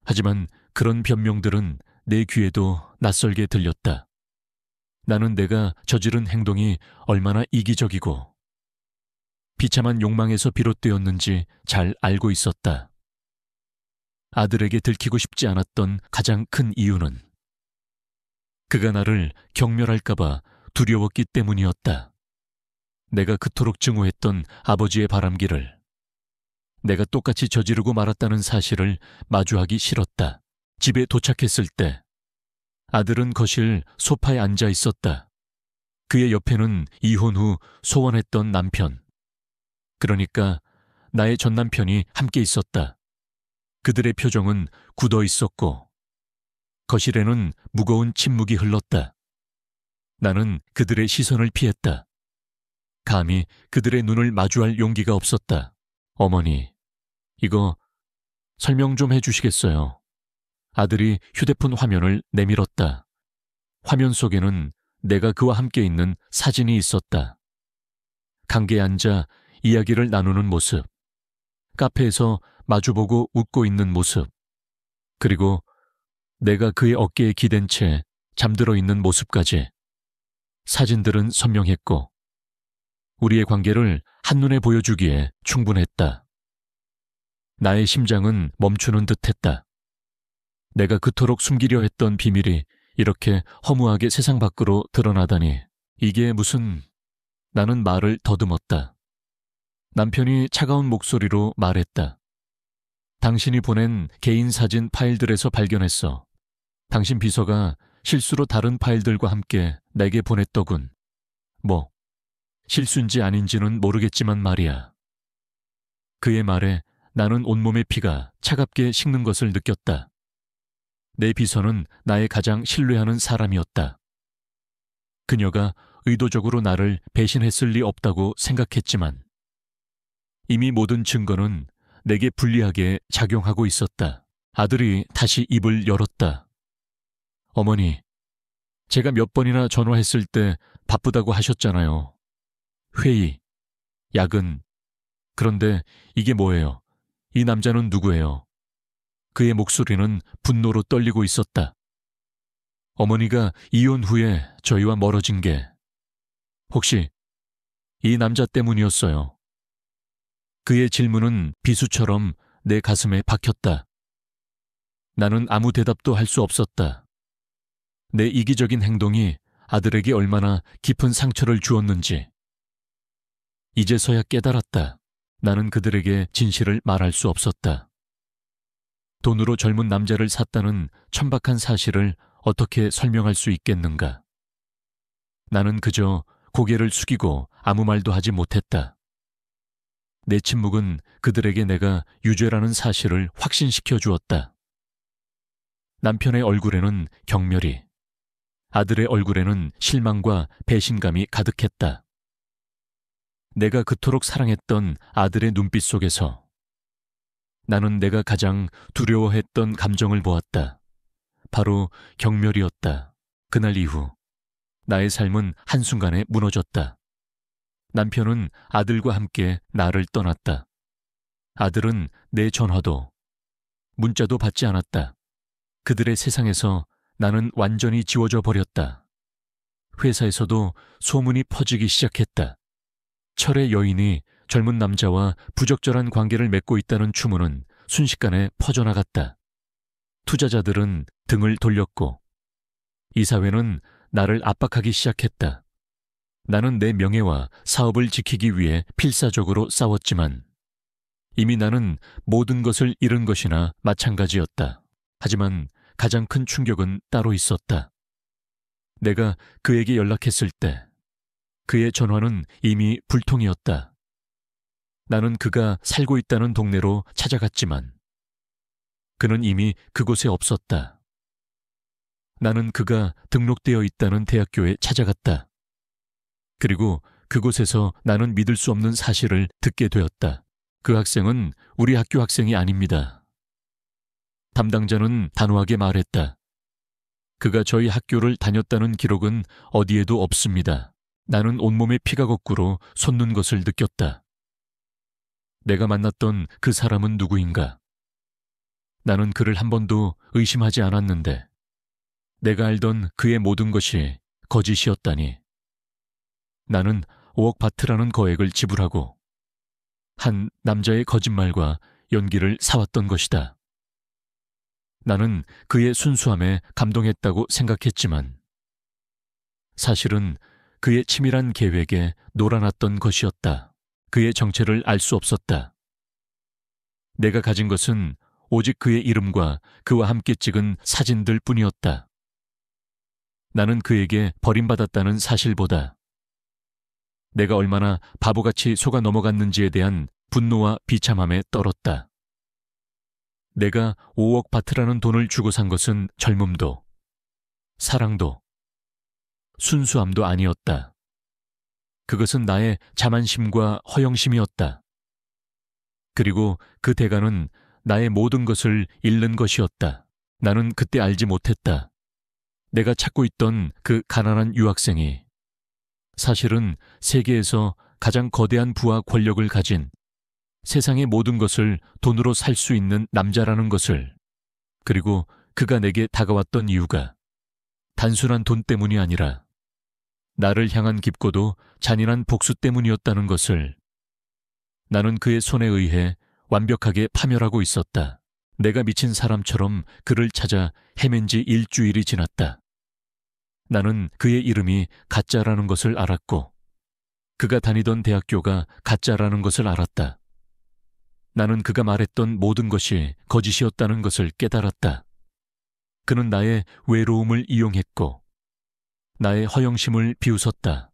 하지만 그런 변명들은 내 귀에도 낯설게 들렸다. 나는 내가 저지른 행동이 얼마나 이기적이고 비참한 욕망에서 비롯되었는지 잘 알고 있었다. 아들에게 들키고 싶지 않았던 가장 큰 이유는 그가 나를 경멸할까봐 두려웠기 때문이었다. 내가 그토록 증오했던 아버지의 바람기를 내가 똑같이 저지르고 말았다는 사실을 마주하기 싫었다. 집에 도착했을 때 아들은 거실 소파에 앉아 있었다. 그의 옆에는 이혼 후 소원했던 남편, 그러니까 나의 전 남편이 함께 있었다. 그들의 표정은 굳어 있었고 거실에는 무거운 침묵이 흘렀다. 나는 그들의 시선을 피했다. 감히 그들의 눈을 마주할 용기가 없었다. 어머니, 이거 설명 좀 해주시겠어요? 아들이 휴대폰 화면을 내밀었다. 화면 속에는 내가 그와 함께 있는 사진이 있었다. 강계에 앉아 이야기를 나누는 모습, 카페에서 마주보고 웃고 있는 모습, 그리고 내가 그의 어깨에 기댄 채 잠들어 있는 모습까지. 사진들은 선명했고 우리의 관계를 한눈에 보여주기에 충분했다. 나의 심장은 멈추는 듯했다. 내가 그토록 숨기려 했던 비밀이 이렇게 허무하게 세상 밖으로 드러나다니. 이게 무슨... 나는 말을 더듬었다. 남편이 차가운 목소리로 말했다. 당신이 보낸 개인 사진 파일들에서 발견했어. 당신 비서가 실수로 다른 파일들과 함께 내게 보냈더군. 뭐, 실수인지 아닌지는 모르겠지만 말이야. 그의 말에 나는 온몸의 피가 차갑게 식는 것을 느꼈다. 내 비서는 나의 가장 신뢰하는 사람이었다. 그녀가 의도적으로 나를 배신했을 리 없다고 생각했지만 이미 모든 증거는 내게 불리하게 작용하고 있었다. 아들이 다시 입을 열었다. 어머니, 제가 몇 번이나 전화했을 때 바쁘다고 하셨잖아요. 회의, 야근. 그런데 이게 뭐예요? 이 남자는 누구예요? 그의 목소리는 분노로 떨리고 있었다. 어머니가 이혼 후에 저희와 멀어진 게 혹시 이 남자 때문이었어요. 그의 질문은 비수처럼 내 가슴에 박혔다. 나는 아무 대답도 할 수 없었다. 내 이기적인 행동이 아들에게 얼마나 깊은 상처를 주었는지. 이제서야 깨달았다. 나는 그들에게 진실을 말할 수 없었다. 돈으로 젊은 남자를 샀다는 천박한 사실을 어떻게 설명할 수 있겠는가. 나는 그저 고개를 숙이고 아무 말도 하지 못했다. 내 침묵은 그들에게 내가 유죄라는 사실을 확신시켜 주었다. 남편의 얼굴에는 경멸이, 아들의 얼굴에는 실망과 배신감이 가득했다. 내가 그토록 사랑했던 아들의 눈빛 속에서 나는 내가 가장 두려워했던 감정을 보았다. 바로 경멸이었다. 그날 이후 나의 삶은 한순간에 무너졌다. 남편은 아들과 함께 나를 떠났다. 아들은 내 전화도, 문자도 받지 않았다. 그들의 세상에서 나는 완전히 지워져 버렸다. 회사에서도 소문이 퍼지기 시작했다. 철의 여인이 젊은 남자와 부적절한 관계를 맺고 있다는 추문은 순식간에 퍼져나갔다. 투자자들은 등을 돌렸고 이사회는 나를 압박하기 시작했다. 나는 내 명예와 사업을 지키기 위해 필사적으로 싸웠지만 이미 나는 모든 것을 잃은 것이나 마찬가지였다. 하지만 가장 큰 충격은 따로 있었다. 내가 그에게 연락했을 때 그의 전화는 이미 불통이었다. 나는 그가 살고 있다는 동네로 찾아갔지만 그는 이미 그곳에 없었다. 나는 그가 등록되어 있다는 대학교에 찾아갔다. 그리고 그곳에서 나는 믿을 수 없는 사실을 듣게 되었다. 그 학생은 우리 학교 학생이 아닙니다. 담당자는 단호하게 말했다. 그가 저희 학교를 다녔다는 기록은 어디에도 없습니다. 나는 온몸에 피가 거꾸로 솟는 것을 느꼈다. 내가 만났던 그 사람은 누구인가? 나는 그를 한 번도 의심하지 않았는데 내가 알던 그의 모든 것이 거짓이었다니. 나는 5억 바트라는 거액을 지불하고 한 남자의 거짓말과 연기를 사왔던 것이다. 나는 그의 순수함에 감동했다고 생각했지만 사실은 그의 치밀한 계획에 놀아났던 것이었다. 그의 정체를 알 수 없었다. 내가 가진 것은 오직 그의 이름과 그와 함께 찍은 사진들 뿐이었다. 나는 그에게 버림받았다는 사실보다 내가 얼마나 바보같이 속아 넘어갔는지에 대한 분노와 비참함에 떨었다. 내가 5억 바트라는 돈을 주고 산 것은 젊음도, 사랑도, 순수함도 아니었다. 그것은 나의 자만심과 허영심이었다. 그리고 그 대가는 나의 모든 것을 잃는 것이었다. 나는 그때 알지 못했다. 내가 찾고 있던 그 가난한 유학생이 사실은 세계에서 가장 거대한 부와 권력을 가진 세상의 모든 것을 돈으로 살 수 있는 남자라는 것을, 그리고 그가 내게 다가왔던 이유가 단순한 돈 때문이 아니라 나를 향한 깊고도 잔인한 복수 때문이었다는 것을 나는 그의 손에 의해 완벽하게 파멸하고 있었다. 내가 미친 사람처럼 그를 찾아 헤맨 지 일주일이 지났다. 나는 그의 이름이 가짜라는 것을 알았고 그가 다니던 대학교가 가짜라는 것을 알았다. 나는 그가 말했던 모든 것이 거짓이었다는 것을 깨달았다. 그는 나의 외로움을 이용했고 나의 허영심을 비웃었다.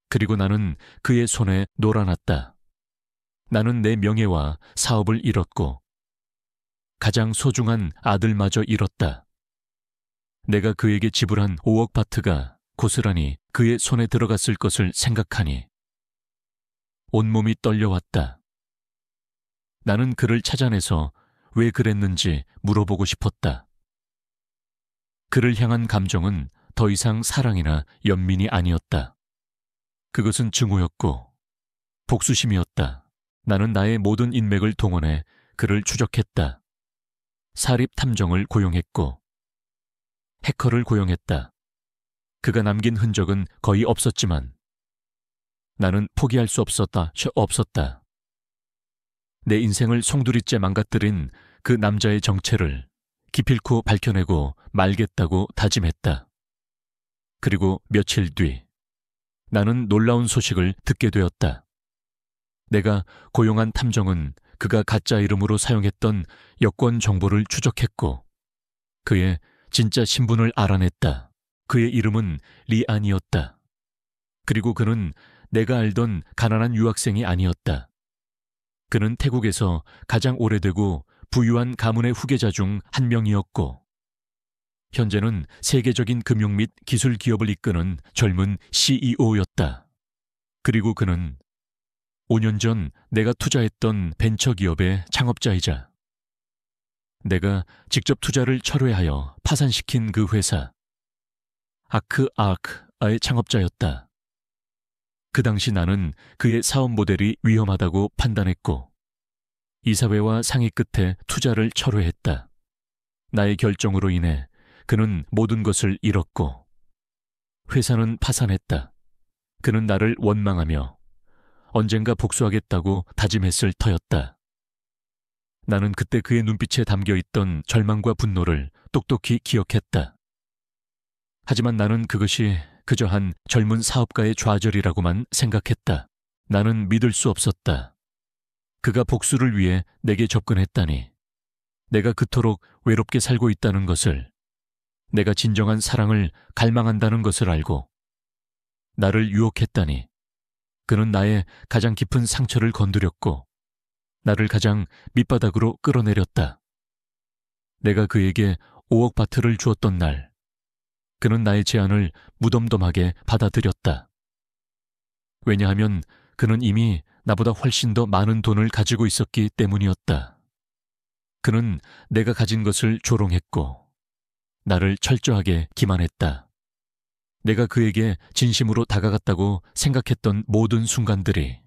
그리고 나는 그의 손에 놀아났다. 나는 내 명예와 사업을 잃었고 가장 소중한 아들마저 잃었다. 내가 그에게 지불한 5억 바트가 고스란히 그의 손에 들어갔을 것을 생각하니 온몸이 떨려왔다. 나는 그를 찾아내서 왜 그랬는지 물어보고 싶었다. 그를 향한 감정은 더 이상 사랑이나 연민이 아니었다. 그것은 증오였고 복수심이었다. 나는 나의 모든 인맥을 동원해 그를 추적했다. 사립 탐정을 고용했고 해커를 고용했다. 그가 남긴 흔적은 거의 없었지만 나는 포기할 수 없었다. 내 인생을 송두리째 망가뜨린 그 남자의 정체를 기필코 밝혀내고 말겠다고 다짐했다. 그리고 며칠 뒤 나는 놀라운 소식을 듣게 되었다. 내가 고용한 탐정은 그가 가짜 이름으로 사용했던 여권 정보를 추적했고 그의 진짜 신분을 알아냈다. 그의 이름은 리안이었다. 그리고 그는 내가 알던 가난한 유학생이 아니었다. 그는 태국에서 가장 오래되고 부유한 가문의 후계자 중 한 명이었고 현재는 세계적인 금융 및 기술 기업을 이끄는 젊은 CEO였다. 그리고 그는 5년 전 내가 투자했던 벤처기업의 창업자이자 내가 직접 투자를 철회하여 파산시킨 그 회사 아크아크의 창업자였다. 그 당시 나는 그의 사업 모델이 위험하다고 판단했고 이사회와 상의 끝에 투자를 철회했다. 나의 결정으로 인해 그는 모든 것을 잃었고 회사는 파산했다. 그는 나를 원망하며 언젠가 복수하겠다고 다짐했을 터였다. 나는 그때 그의 눈빛에 담겨있던 절망과 분노를 똑똑히 기억했다. 하지만 나는 그것이 그저 한 젊은 사업가의 좌절이라고만 생각했다. 나는 믿을 수 없었다. 그가 복수를 위해 내게 접근했다니. 내가 그토록 외롭게 살고 있다는 것을, 내가 진정한 사랑을 갈망한다는 것을 알고 나를 유혹했다니. 그는 나의 가장 깊은 상처를 건드렸고 나를 가장 밑바닥으로 끌어내렸다. 내가 그에게 5억 바트를 주었던 날, 그는 나의 제안을 무덤덤하게 받아들였다. 왜냐하면 그는 이미 나보다 훨씬 더 많은 돈을 가지고 있었기 때문이었다. 그는 내가 가진 것을 조롱했고 나를 철저하게 기만했다. 내가 그에게 진심으로 다가갔다고 생각했던 모든 순간들이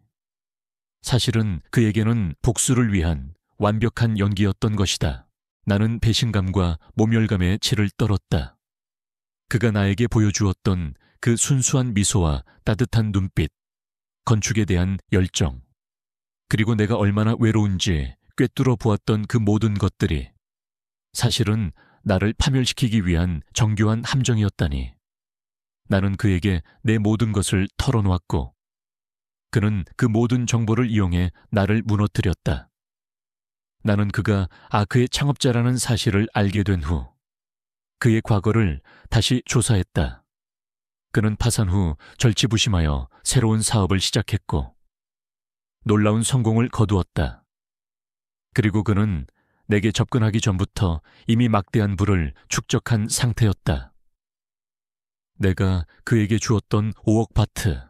사실은 그에게는 복수를 위한 완벽한 연기였던 것이다. 나는 배신감과 모멸감에 치를 떨었다. 그가 나에게 보여주었던 그 순수한 미소와 따뜻한 눈빛, 건축에 대한 열정, 그리고 내가 얼마나 외로운지 꿰뚫어 보았던 그 모든 것들이 사실은 나를 파멸시키기 위한 정교한 함정이었다니. 나는 그에게 내 모든 것을 털어놓았고 그는 그 모든 정보를 이용해 나를 무너뜨렸다. 나는 그가 아크의 창업자라는 사실을 알게 된 후 그의 과거를 다시 조사했다. 그는 파산 후 절치부심하여 새로운 사업을 시작했고 놀라운 성공을 거두었다. 그리고 그는 내게 접근하기 전부터 이미 막대한 부를 축적한 상태였다. 내가 그에게 주었던 5억 바트.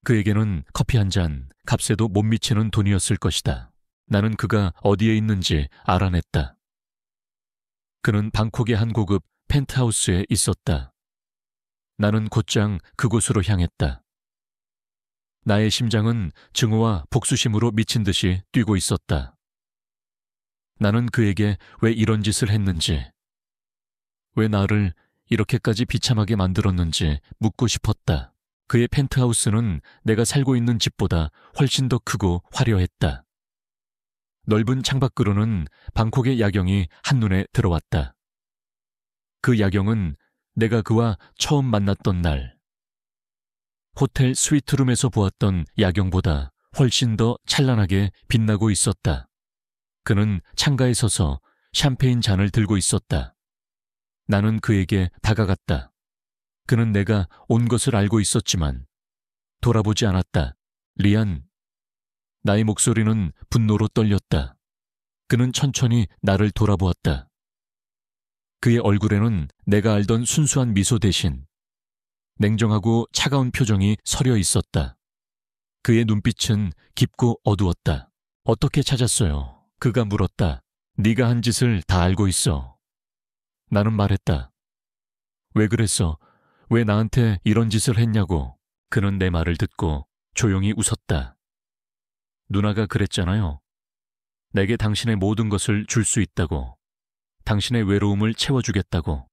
그에게는 커피 한 잔 값에도 못 미치는 돈이었을 것이다. 나는 그가 어디에 있는지 알아냈다. 그는 방콕의 한 고급 펜트하우스에 있었다. 나는 곧장 그곳으로 향했다. 나의 심장은 증오와 복수심으로 미친 듯이 뛰고 있었다. 나는 그에게 왜 이런 짓을 했는지, 왜 나를 이렇게까지 비참하게 만들었는지 묻고 싶었다. 그의 펜트하우스는 내가 살고 있는 집보다 훨씬 더 크고 화려했다. 넓은 창밖으로는 방콕의 야경이 한눈에 들어왔다. 그 야경은 내가 그와 처음 만났던 날, 호텔 스위트룸에서 보았던 야경보다 훨씬 더 찬란하게 빛나고 있었다. 그는 창가에 서서 샴페인 잔을 들고 있었다. 나는 그에게 다가갔다. 그는 내가 온 것을 알고 있었지만 돌아보지 않았다. 리안. 나의 목소리는 분노로 떨렸다. 그는 천천히 나를 돌아보았다. 그의 얼굴에는 내가 알던 순수한 미소 대신 냉정하고 차가운 표정이 서려 있었다. 그의 눈빛은 깊고 어두웠다. 어떻게 찾았어요? 그가 물었다. 네가 한 짓을 다 알고 있어. 나는 말했다. 왜 그랬어? 왜 나한테 이런 짓을 했냐고. 그는 내 말을 듣고 조용히 웃었다. 누나가 그랬잖아요. 내게 당신의 모든 것을 줄 수 있다고. 당신의 외로움을 채워주겠다고.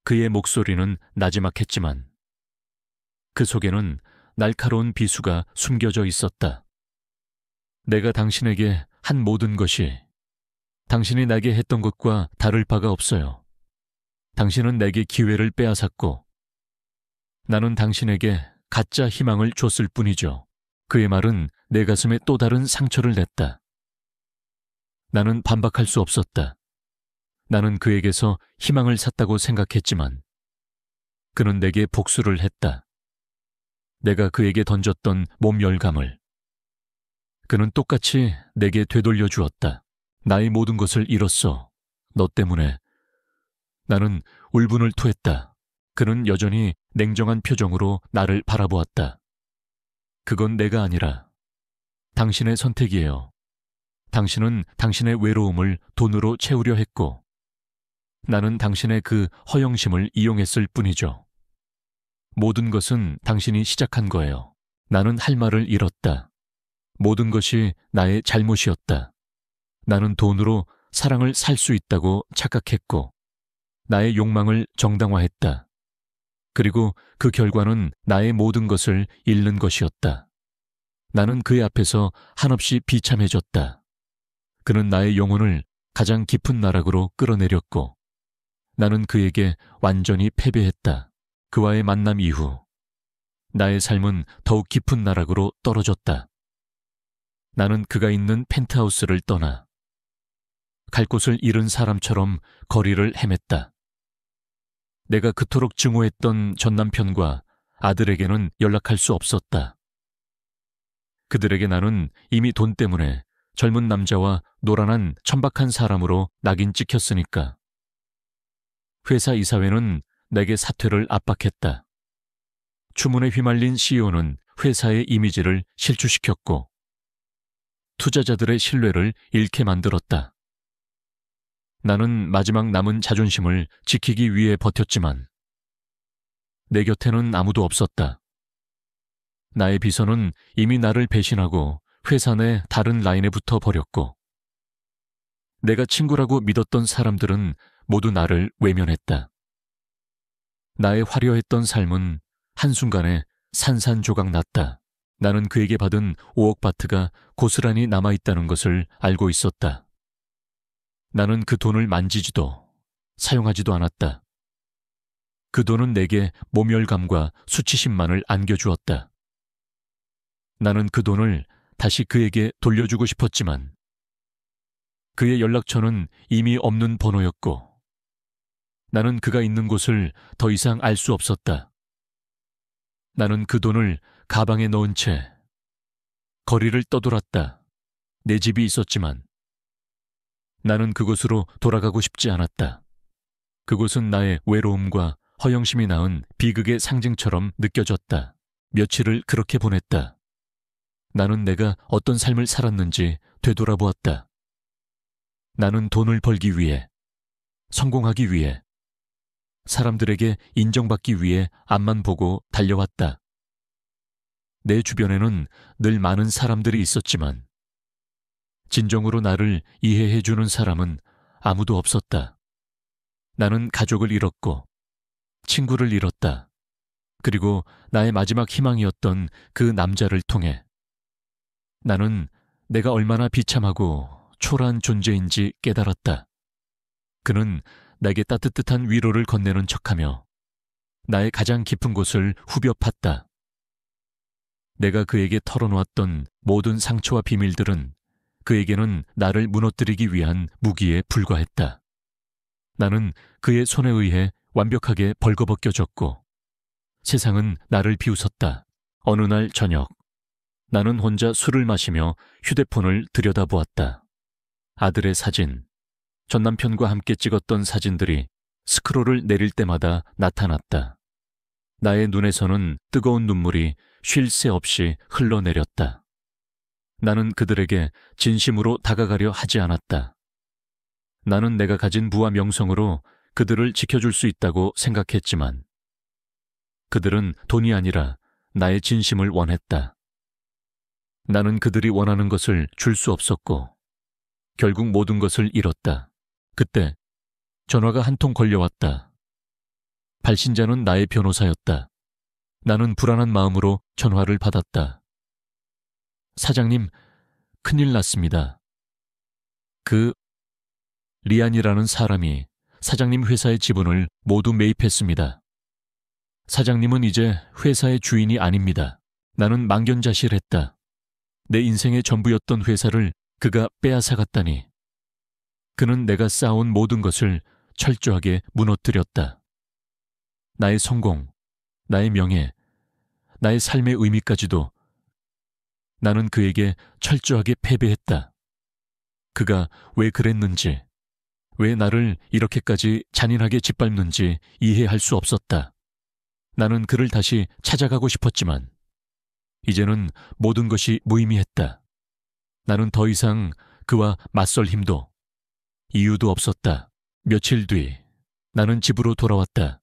그의 목소리는 나지막했지만 그 속에는 날카로운 비수가 숨겨져 있었다. 내가 당신에게 한 모든 것이 당신이 나에게 했던 것과 다를 바가 없어요. 당신은 내게 기회를 빼앗았고 나는 당신에게 가짜 희망을 줬을 뿐이죠. 그의 말은 내 가슴에 또 다른 상처를 냈다. 나는 반박할 수 없었다. 나는 그에게서 희망을 샀다고 생각했지만 그는 내게 복수를 했다. 내가 그에게 던졌던 몸열감을 그는 똑같이 내게 되돌려 주었다. 나의 모든 것을 잃었어. 너 때문에. 나는 울분을 토했다. 그는 여전히 냉정한 표정으로 나를 바라보았다. 그건 내가 아니라 당신의 선택이에요. 당신은 당신의 외로움을 돈으로 채우려 했고 나는 당신의 그 허영심을 이용했을 뿐이죠. 모든 것은 당신이 시작한 거예요. 나는 할 말을 잃었다. 모든 것이 나의 잘못이었다. 나는 돈으로 사랑을 살 수 있다고 착각했고 나의 욕망을 정당화했다. 그리고 그 결과는 나의 모든 것을 잃는 것이었다. 나는 그의 앞에서 한없이 비참해졌다. 그는 나의 영혼을 가장 깊은 나락으로 끌어내렸고 나는 그에게 완전히 패배했다. 그와의 만남 이후 나의 삶은 더욱 깊은 나락으로 떨어졌다. 나는 그가 있는 펜트하우스를 떠나 갈 곳을 잃은 사람처럼 거리를 헤맸다. 내가 그토록 증오했던 전남편과 아들에게는 연락할 수 없었다. 그들에게 나는 이미 돈 때문에 젊은 남자와 노란한 천박한 사람으로 낙인 찍혔으니까. 회사 이사회는 내게 사퇴를 압박했다. 추문에 휘말린 CEO는 회사의 이미지를 실추시켰고 투자자들의 신뢰를 잃게 만들었다. 나는 마지막 남은 자존심을 지키기 위해 버텼지만 내 곁에는 아무도 없었다. 나의 비서는 이미 나를 배신하고 회사 내 다른 라인에 붙어 버렸고 내가 친구라고 믿었던 사람들은 모두 나를 외면했다. 나의 화려했던 삶은 한순간에 산산조각 났다. 나는 그에게 받은 5억 바트가 고스란히 남아있다는 것을 알고 있었다. 나는 그 돈을 만지지도 사용하지도 않았다. 그 돈은 내게 모멸감과 수치심만을 안겨주었다. 나는 그 돈을 다시 그에게 돌려주고 싶었지만 그의 연락처는 이미 없는 번호였고 나는 그가 있는 곳을 더 이상 알 수 없었다. 나는 그 돈을 가방에 넣은 채 거리를 떠돌았다. 내 집이 있었지만 나는 그곳으로 돌아가고 싶지 않았다. 그곳은 나의 외로움과 허영심이 낳은 비극의 상징처럼 느껴졌다. 며칠을 그렇게 보냈다. 나는 내가 어떤 삶을 살았는지 되돌아보았다. 나는 돈을 벌기 위해, 성공하기 위해, 사람들에게 인정받기 위해 앞만 보고 달려왔다. 내 주변에는 늘 많은 사람들이 있었지만 진정으로 나를 이해해주는 사람은 아무도 없었다. 나는 가족을 잃었고 친구를 잃었다. 그리고 나의 마지막 희망이었던 그 남자를 통해 나는 내가 얼마나 비참하고 초라한 존재인지 깨달았다. 그는 내게 따뜻한 위로를 건네는 척하며 나의 가장 깊은 곳을 후벼 팠다. 내가 그에게 털어놓았던 모든 상처와 비밀들은 그에게는 나를 무너뜨리기 위한 무기에 불과했다. 나는 그의 손에 의해 완벽하게 벌거벗겨졌고 세상은 나를 비웃었다. 어느 날 저녁, 나는 혼자 술을 마시며 휴대폰을 들여다보았다. 아들의 사진, 전 남편과 함께 찍었던 사진들이 스크롤을 내릴 때마다 나타났다. 나의 눈에서는 뜨거운 눈물이 쉴 새 없이 흘러내렸다. 나는 그들에게 진심으로 다가가려 하지 않았다. 나는 내가 가진 부와 명성으로 그들을 지켜줄 수 있다고 생각했지만 그들은 돈이 아니라 나의 진심을 원했다. 나는 그들이 원하는 것을 줄 수 없었고 결국 모든 것을 잃었다. 그때 전화가 한 통 걸려왔다. 발신자는 나의 변호사였다. 나는 불안한 마음으로 전화를 받았다. 사장님, 큰일 났습니다. 리안이라는 사람이 사장님 회사의 지분을 모두 매입했습니다. 사장님은 이제 회사의 주인이 아닙니다. 나는 망견자실했다. 내 인생의 전부였던 회사를 그가 빼앗아갔다니. 그는 내가 쌓아온 모든 것을 철저하게 무너뜨렸다. 나의 성공, 나의 명예, 나의 삶의 의미까지도. 나는 그에게 철저하게 패배했다. 그가 왜 그랬는지, 왜 나를 이렇게까지 잔인하게 짓밟는지 이해할 수 없었다. 나는 그를 다시 찾아가고 싶었지만 이제는 모든 것이 무의미했다. 나는 더 이상 그와 맞설 힘도 이유도 없었다. 며칠 뒤 나는 집으로 돌아왔다.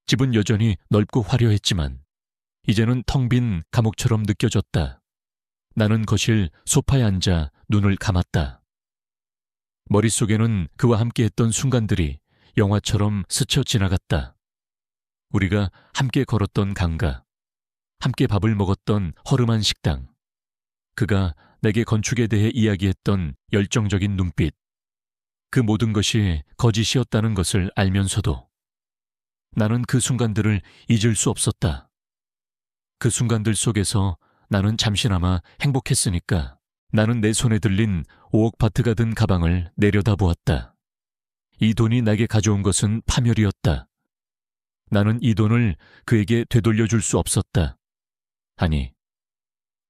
집은 여전히 넓고 화려했지만 이제는 텅 빈 감옥처럼 느껴졌다. 나는 거실 소파에 앉아 눈을 감았다. 머릿속에는 그와 함께했던 순간들이 영화처럼 스쳐 지나갔다. 우리가 함께 걸었던 강가, 함께 밥을 먹었던 허름한 식당, 그가 내게 건축에 대해 이야기했던 열정적인 눈빛, 그 모든 것이 거짓이었다는 것을 알면서도 나는 그 순간들을 잊을 수 없었다. 그 순간들 속에서 나는 잠시나마 행복했으니까 나는 내 손에 들린 5억 바트가 든 가방을 내려다보았다. 이 돈이 내게 가져온 것은 파멸이었다. 나는 이 돈을 그에게 되돌려줄 수 없었다. 아니,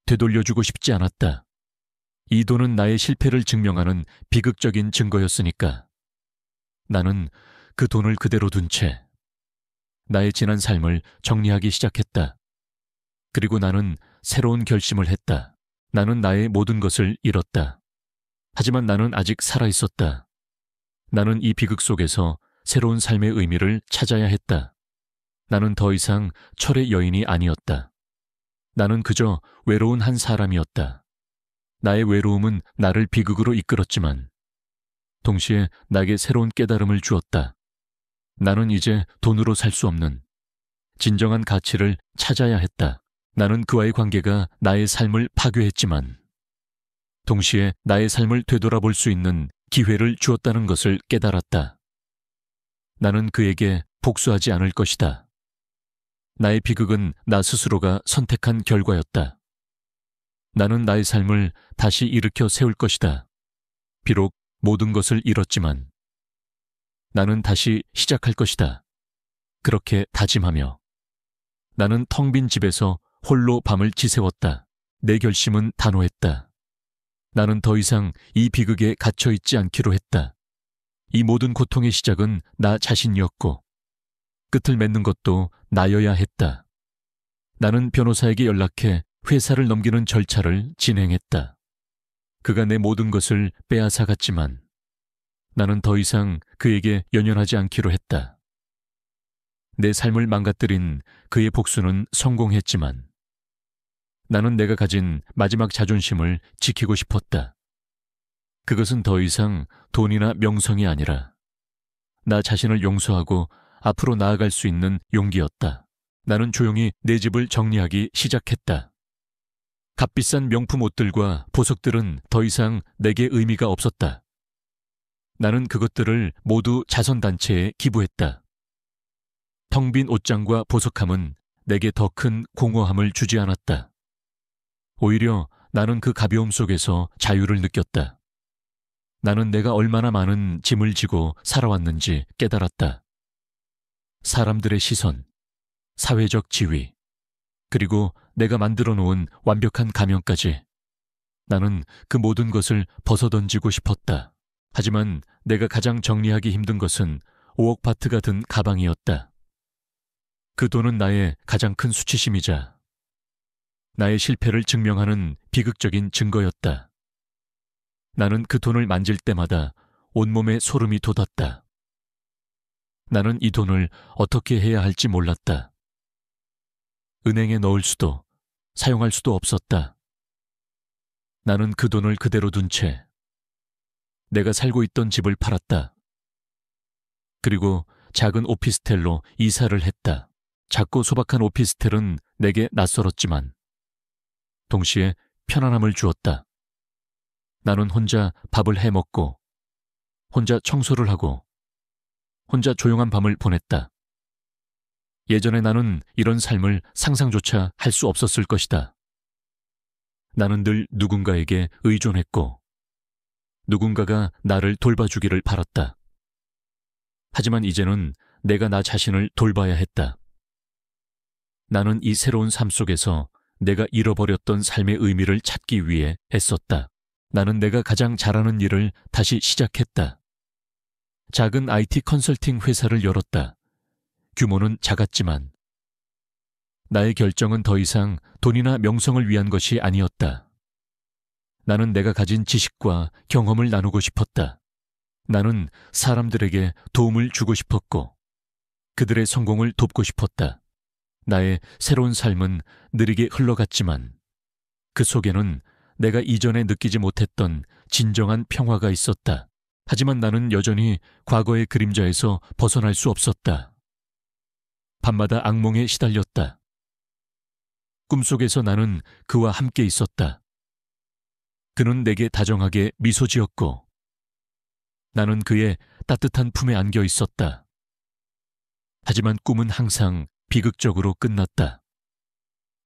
되돌려주고 싶지 않았다. 이 돈은 나의 실패를 증명하는 비극적인 증거였으니까. 나는 그 돈을 그대로 둔 채 나의 지난 삶을 정리하기 시작했다. 그리고 나는 새로운 결심을 했다. 나는 나의 모든 것을 잃었다. 하지만 나는 아직 살아있었다. 나는 이 비극 속에서 새로운 삶의 의미를 찾아야 했다. 나는 더 이상 철의 여인이 아니었다. 나는 그저 외로운 한 사람이었다. 나의 외로움은 나를 비극으로 이끌었지만 동시에 나에게 새로운 깨달음을 주었다. 나는 이제 돈으로 살 수 없는 진정한 가치를 찾아야 했다. 나는 그와의 관계가 나의 삶을 파괴했지만 동시에 나의 삶을 되돌아볼 수 있는 기회를 주었다는 것을 깨달았다. 나는 그에게 복수하지 않을 것이다. 나의 비극은 나 스스로가 선택한 결과였다. 나는 나의 삶을 다시 일으켜 세울 것이다. 비록 모든 것을 잃었지만 나는 다시 시작할 것이다. 그렇게 다짐하며 나는 텅 빈 집에서 홀로 밤을 지새웠다. 내 결심은 단호했다. 나는 더 이상 이 비극에 갇혀있지 않기로 했다. 이 모든 고통의 시작은 나 자신이었고 끝을 맺는 것도 나여야 했다. 나는 변호사에게 연락해 회사를 넘기는 절차를 진행했다. 그가 내 모든 것을 빼앗아갔지만 나는 더 이상 그에게 연연하지 않기로 했다. 내 삶을 망가뜨린 그의 복수는 성공했지만 나는 내가 가진 마지막 자존심을 지키고 싶었다. 그것은 더 이상 돈이나 명성이 아니라 나 자신을 용서하고 앞으로 나아갈 수 있는 용기였다. 나는 조용히 내 집을 정리하기 시작했다. 값비싼 명품 옷들과 보석들은 더 이상 내게 의미가 없었다. 나는 그것들을 모두 자선단체에 기부했다. 텅 빈 옷장과 보석함은 내게 더 큰 공허함을 주지 않았다. 오히려 나는 그 가벼움 속에서 자유를 느꼈다. 나는 내가 얼마나 많은 짐을 지고 살아왔는지 깨달았다. 사람들의 시선, 사회적 지위, 그리고 내가 만들어 놓은 완벽한 가면까지. 나는 그 모든 것을 벗어던지고 싶었다. 하지만 내가 가장 정리하기 힘든 것은 5억 바트가 든 가방이었다. 그 돈은 나의 가장 큰 수치심이자 나의 실패를 증명하는 비극적인 증거였다. 나는 그 돈을 만질 때마다 온몸에 소름이 돋았다. 나는 이 돈을 어떻게 해야 할지 몰랐다. 은행에 넣을 수도 사용할 수도 없었다. 나는 그 돈을 그대로 둔 채 내가 살고 있던 집을 팔았다. 그리고 작은 오피스텔로 이사를 했다. 작고 소박한 오피스텔은 내게 낯설었지만 동시에 편안함을 주었다. 나는 혼자 밥을 해 먹고 혼자 청소를 하고 혼자 조용한 밤을 보냈다. 예전에 나는 이런 삶을 상상조차 할 수 없었을 것이다. 나는 늘 누군가에게 의존했고 누군가가 나를 돌봐주기를 바랐다. 하지만 이제는 내가 나 자신을 돌봐야 했다. 나는 이 새로운 삶 속에서 내가 잃어버렸던 삶의 의미를 찾기 위해 애썼다. 나는 내가 가장 잘하는 일을 다시 시작했다. 작은 IT 컨설팅 회사를 열었다. 규모는 작았지만 나의 결정은 더 이상 돈이나 명성을 위한 것이 아니었다. 나는 내가 가진 지식과 경험을 나누고 싶었다. 나는 사람들에게 도움을 주고 싶었고 그들의 성공을 돕고 싶었다. 나의 새로운 삶은 느리게 흘러갔지만 그 속에는 내가 이전에 느끼지 못했던 진정한 평화가 있었다. 하지만 나는 여전히 과거의 그림자에서 벗어날 수 없었다. 밤마다 악몽에 시달렸다. 꿈속에서 나는 그와 함께 있었다. 그는 내게 다정하게 미소 지었고 나는 그의 따뜻한 품에 안겨 있었다. 하지만 꿈은 항상 비극적으로 끝났다.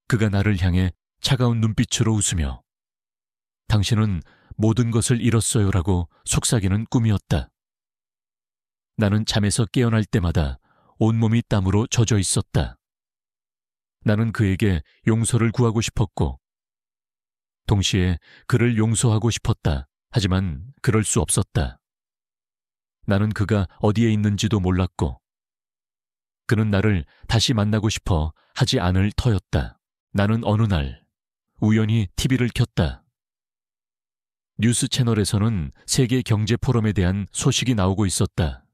그가 나를 향해 차가운 눈빛으로 웃으며 당신은 모든 것을 잃었어요라고 속삭이는 꿈이었다. 나는 잠에서 깨어날 때마다 온몸이 땀으로 젖어 있었다. 나는 그에게 용서를 구하고 싶었고 동시에 그를 용서하고 싶었다. 하지만 그럴 수 없었다. 나는 그가 어디에 있는지도 몰랐고 그는 나를 다시 만나고 싶어 하지 않을 터였다. 나는 어느 날 우연히 TV를 켰다. 뉴스 채널에서는 세계 경제 포럼에 대한 소식이 나오고 있었다.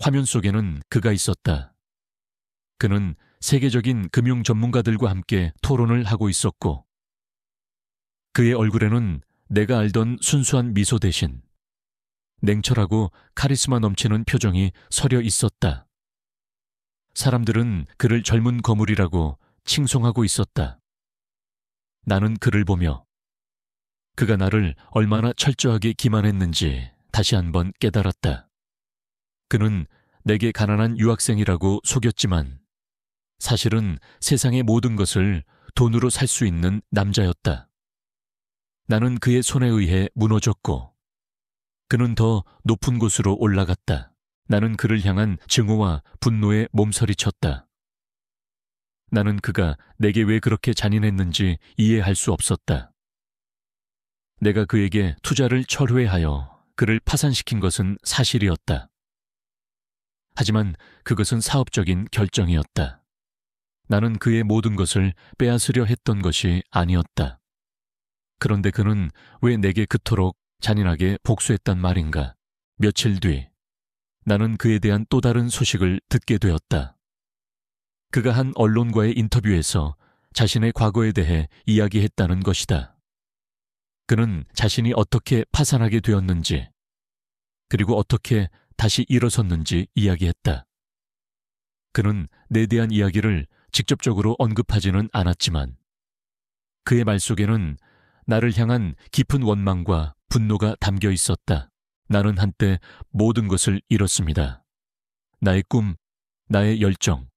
화면 속에는 그가 있었다. 그는 세계적인 금융 전문가들과 함께 토론을 하고 있었고 그의 얼굴에는 내가 알던 순수한 미소 대신 냉철하고 카리스마 넘치는 표정이 서려 있었다. 사람들은 그를 젊은 거물이라고 칭송하고 있었다. 나는 그를 보며 그가 나를 얼마나 철저하게 기만했는지 다시 한번 깨달았다. 그는 내게 가난한 유학생이라고 속였지만 사실은 세상의 모든 것을 돈으로 살 수 있는 남자였다. 나는 그의 손에 의해 무너졌고 그는 더 높은 곳으로 올라갔다. 나는 그를 향한 증오와 분노에 몸서리쳤다. 나는 그가 내게 왜 그렇게 잔인했는지 이해할 수 없었다. 내가 그에게 투자를 철회하여 그를 파산시킨 것은 사실이었다. 하지만 그것은 사업적인 결정이었다. 나는 그의 모든 것을 빼앗으려 했던 것이 아니었다. 그런데 그는 왜 내게 그토록 잔인하게 복수했단 말인가? 며칠 뒤 나는 그에 대한 또 다른 소식을 듣게 되었다. 그가 한 언론과의 인터뷰에서 자신의 과거에 대해 이야기했다는 것이다. 그는 자신이 어떻게 파산하게 되었는지, 그리고 어떻게 다시 일어섰는지 이야기했다. 그는 내 대한 이야기를 직접적으로 언급하지는 않았지만 그의 말 속에는 나를 향한 깊은 원망과 분노가 담겨 있었다. 나는 한때 모든 것을 잃었습니다. 나의 꿈, 나의 열정,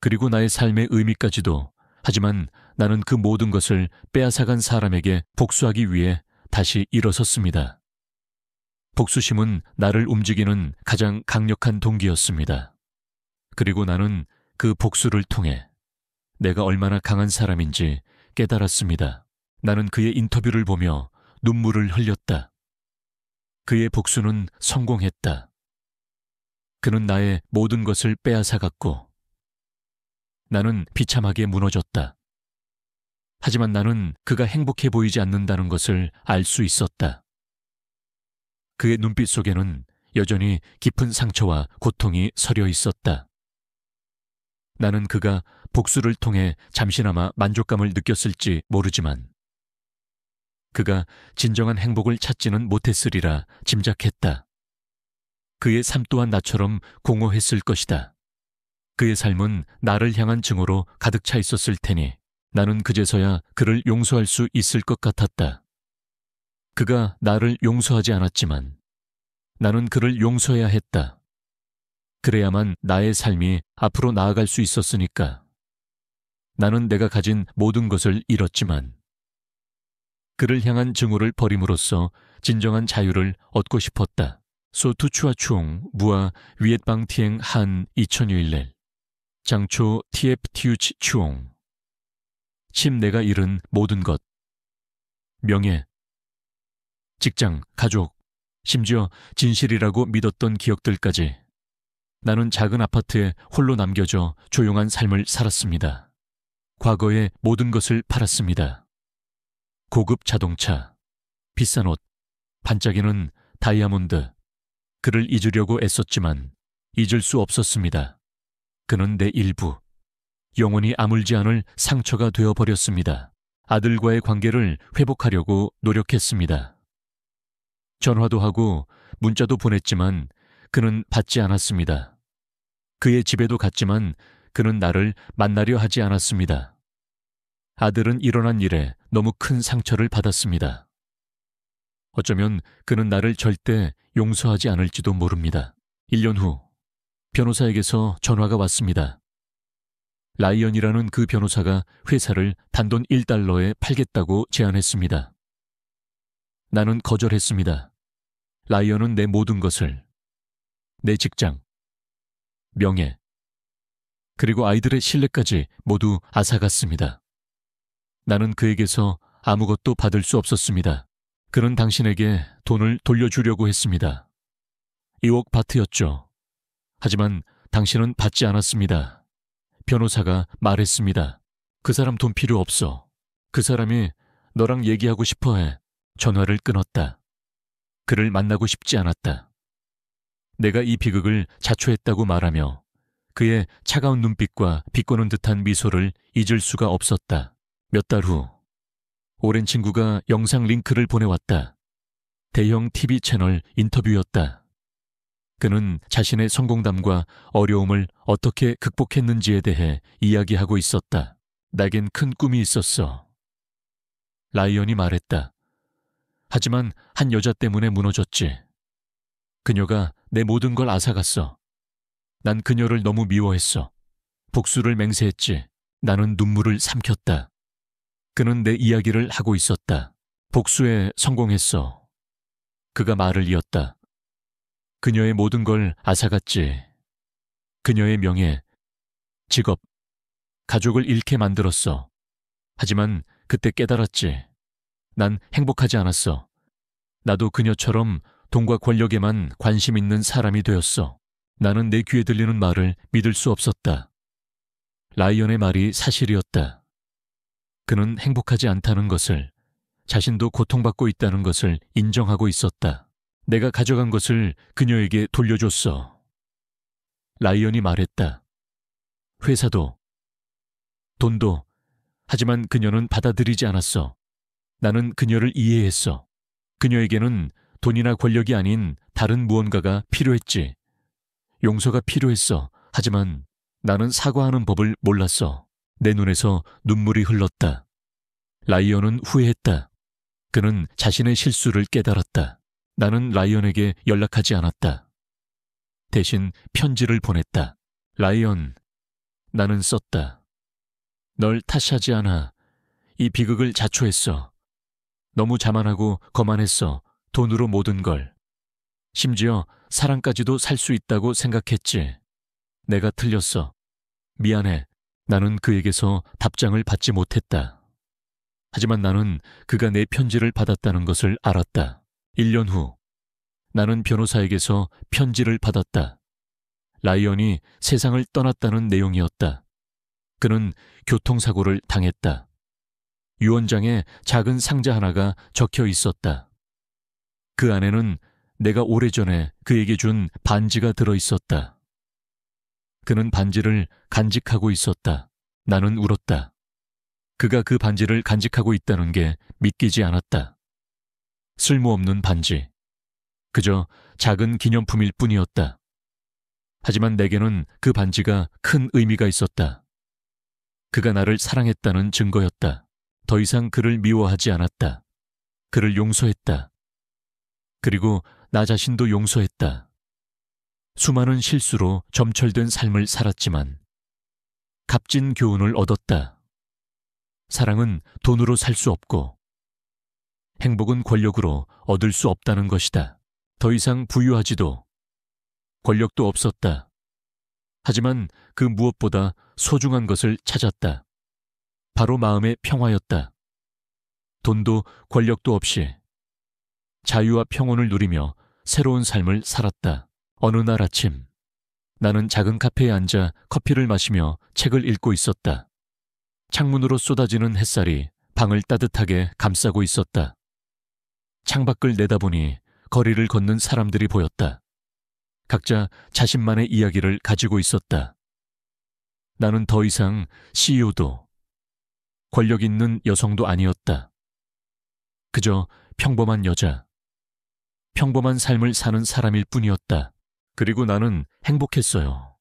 그리고 나의 삶의 의미까지도. 하지만 나는 그 모든 것을 빼앗아간 사람에게 복수하기 위해 다시 일어섰습니다. 복수심은 나를 움직이는 가장 강력한 동기였습니다. 그리고 나는 그 복수를 통해 내가 얼마나 강한 사람인지 깨달았습니다. 나는 그의 인터뷰를 보며 눈물을 흘렸다. 그의 복수는 성공했다. 그는 나의 모든 것을 빼앗아갔고 나는 비참하게 무너졌다. 하지만 나는 그가 행복해 보이지 않는다는 것을 알 수 있었다. 그의 눈빛 속에는 여전히 깊은 상처와 고통이 서려 있었다. 나는 그가 복수를 통해 잠시나마 만족감을 느꼈을지 모르지만 그가 진정한 행복을 찾지는 못했으리라 짐작했다. 그의 삶 또한 나처럼 공허했을 것이다. 그의 삶은 나를 향한 증오로 가득 차 있었을 테니 나는 그제서야 그를 용서할 수 있을 것 같았다. 그가 나를 용서하지 않았지만 나는 그를 용서해야 했다. 그래야만 나의 삶이 앞으로 나아갈 수 있었으니까. 나는 내가 가진 모든 것을 잃었지만 그를 향한 증오를 버림으로써 진정한 자유를 얻고 싶었다. 소투추아 추옹 무아 위엣방 티엥 한 2001년 장초 TF-TU치 추옹 침 내가 잃은 모든 것 명예 직장, 가족, 심지어 진실이라고 믿었던 기억들까지 나는 작은 아파트에 홀로 남겨져 조용한 삶을 살았습니다. 과거의 모든 것을 팔았습니다. 고급 자동차, 비싼 옷, 반짝이는 다이아몬드. 그를 잊으려고 애썼지만 잊을 수 없었습니다. 그는 내 일부, 영원히 아물지 않을 상처가 되어버렸습니다. 아들과의 관계를 회복하려고 노력했습니다. 전화도 하고 문자도 보냈지만 그는 받지 않았습니다. 그의 집에도 갔지만 그는 나를 만나려 하지 않았습니다. 아들은 일어난 일에 너무 큰 상처를 받았습니다. 어쩌면 그는 나를 절대 용서하지 않을지도 모릅니다. 1년 후 변호사에게서 전화가 왔습니다. 라이언이라는 그 변호사가 회사를 단돈 $1에 팔겠다고 제안했습니다. 나는 거절했습니다. 라이언은 내 모든 것을, 내 직장, 명예, 그리고 아이들의 신뢰까지 모두 앗아갔습니다. 나는 그에게서 아무것도 받을 수 없었습니다. 그는 당신에게 돈을 돌려주려고 했습니다. 2억 바트였죠. 하지만 당신은 받지 않았습니다. 변호사가 말했습니다. 그 사람 돈 필요 없어. 그 사람이 너랑 얘기하고 싶어해. 전화를 끊었다. 그를 만나고 싶지 않았다. 내가 이 비극을 자초했다고 말하며 그의 차가운 눈빛과 비꼬는 듯한 미소를 잊을 수가 없었다. 몇 달 후 오랜 친구가 영상 링크를 보내왔다. 대형 TV 채널 인터뷰였다. 그는 자신의 성공담과 어려움을 어떻게 극복했는지에 대해 이야기하고 있었다. 내겐 큰 꿈이 있었어. 라이언이 말했다. 하지만 한 여자 때문에 무너졌지. 그녀가 내 모든 걸 앗아갔어. 난 그녀를 너무 미워했어. 복수를 맹세했지. 나는 눈물을 삼켰다. 그는 내 이야기를 하고 있었다. 복수에 성공했어. 그가 말을 이었다. 그녀의 모든 걸 앗아갔지. 그녀의 명예, 직업, 가족을 잃게 만들었어. 하지만 그때 깨달았지. 난 행복하지 않았어. 나도 그녀처럼 돈과 권력에만 관심 있는 사람이 되었어. 나는 내 귀에 들리는 말을 믿을 수 없었다. 라이언의 말이 사실이었다. 그는 행복하지 않다는 것을, 자신도 고통받고 있다는 것을 인정하고 있었다. 내가 가져간 것을 그녀에게 돌려줬어. 라이언이 말했다. 회사도, 돈도, 하지만 그녀는 받아들이지 않았어. 나는 그녀를 이해했어. 그녀에게는 돈이나 권력이 아닌 다른 무언가가 필요했지. 용서가 필요했어. 하지만 나는 사과하는 법을 몰랐어. 내 눈에서 눈물이 흘렀다. 라이언은 후회했다. 그는 자신의 실수를 깨달았다. 나는 라이언에게 연락하지 않았다. 대신 편지를 보냈다. 라이언, 나는 썼다. 널 탓하지 않아. 이 비극을 자초했어. 너무 자만하고 거만했어. 돈으로 모든 걸. 심지어 사랑까지도 살 수 있다고 생각했지. 내가 틀렸어. 미안해. 나는 그에게서 답장을 받지 못했다. 하지만 나는 그가 내 편지를 받았다는 것을 알았다. 1년 후, 나는 변호사에게서 편지를 받았다. 라이언이 세상을 떠났다는 내용이었다. 그는 교통사고를 당했다. 유언장에 작은 상자 하나가 적혀 있었다. 그 안에는 내가 오래전에 그에게 준 반지가 들어 있었다. 그는 반지를 간직하고 있었다. 나는 울었다. 그가 그 반지를 간직하고 있다는 게 믿기지 않았다. 쓸모없는 반지. 그저 작은 기념품일 뿐이었다. 하지만 내게는 그 반지가 큰 의미가 있었다. 그가 나를 사랑했다는 증거였다. 더 이상 그를 미워하지 않았다. 그를 용서했다. 그리고 나 자신도 용서했다. 수많은 실수로 점철된 삶을 살았지만 값진 교훈을 얻었다. 사랑은 돈으로 살 수 없고 행복은 권력으로 얻을 수 없다는 것이다. 더 이상 부유하지도 권력도 없었다. 하지만 그 무엇보다 소중한 것을 찾았다. 바로 마음의 평화였다. 돈도 권력도 없이 자유와 평온을 누리며 새로운 삶을 살았다. 어느 날 아침, 나는 작은 카페에 앉아 커피를 마시며 책을 읽고 있었다. 창문으로 쏟아지는 햇살이 방을 따뜻하게 감싸고 있었다. 창밖을 내다보니 거리를 걷는 사람들이 보였다. 각자 자신만의 이야기를 가지고 있었다. 나는 더 이상 CEO도 권력 있는 여성도 아니었다. 그저 평범한 여자, 평범한 삶을 사는 사람일 뿐이었다. 그리고 나는 행복했어요.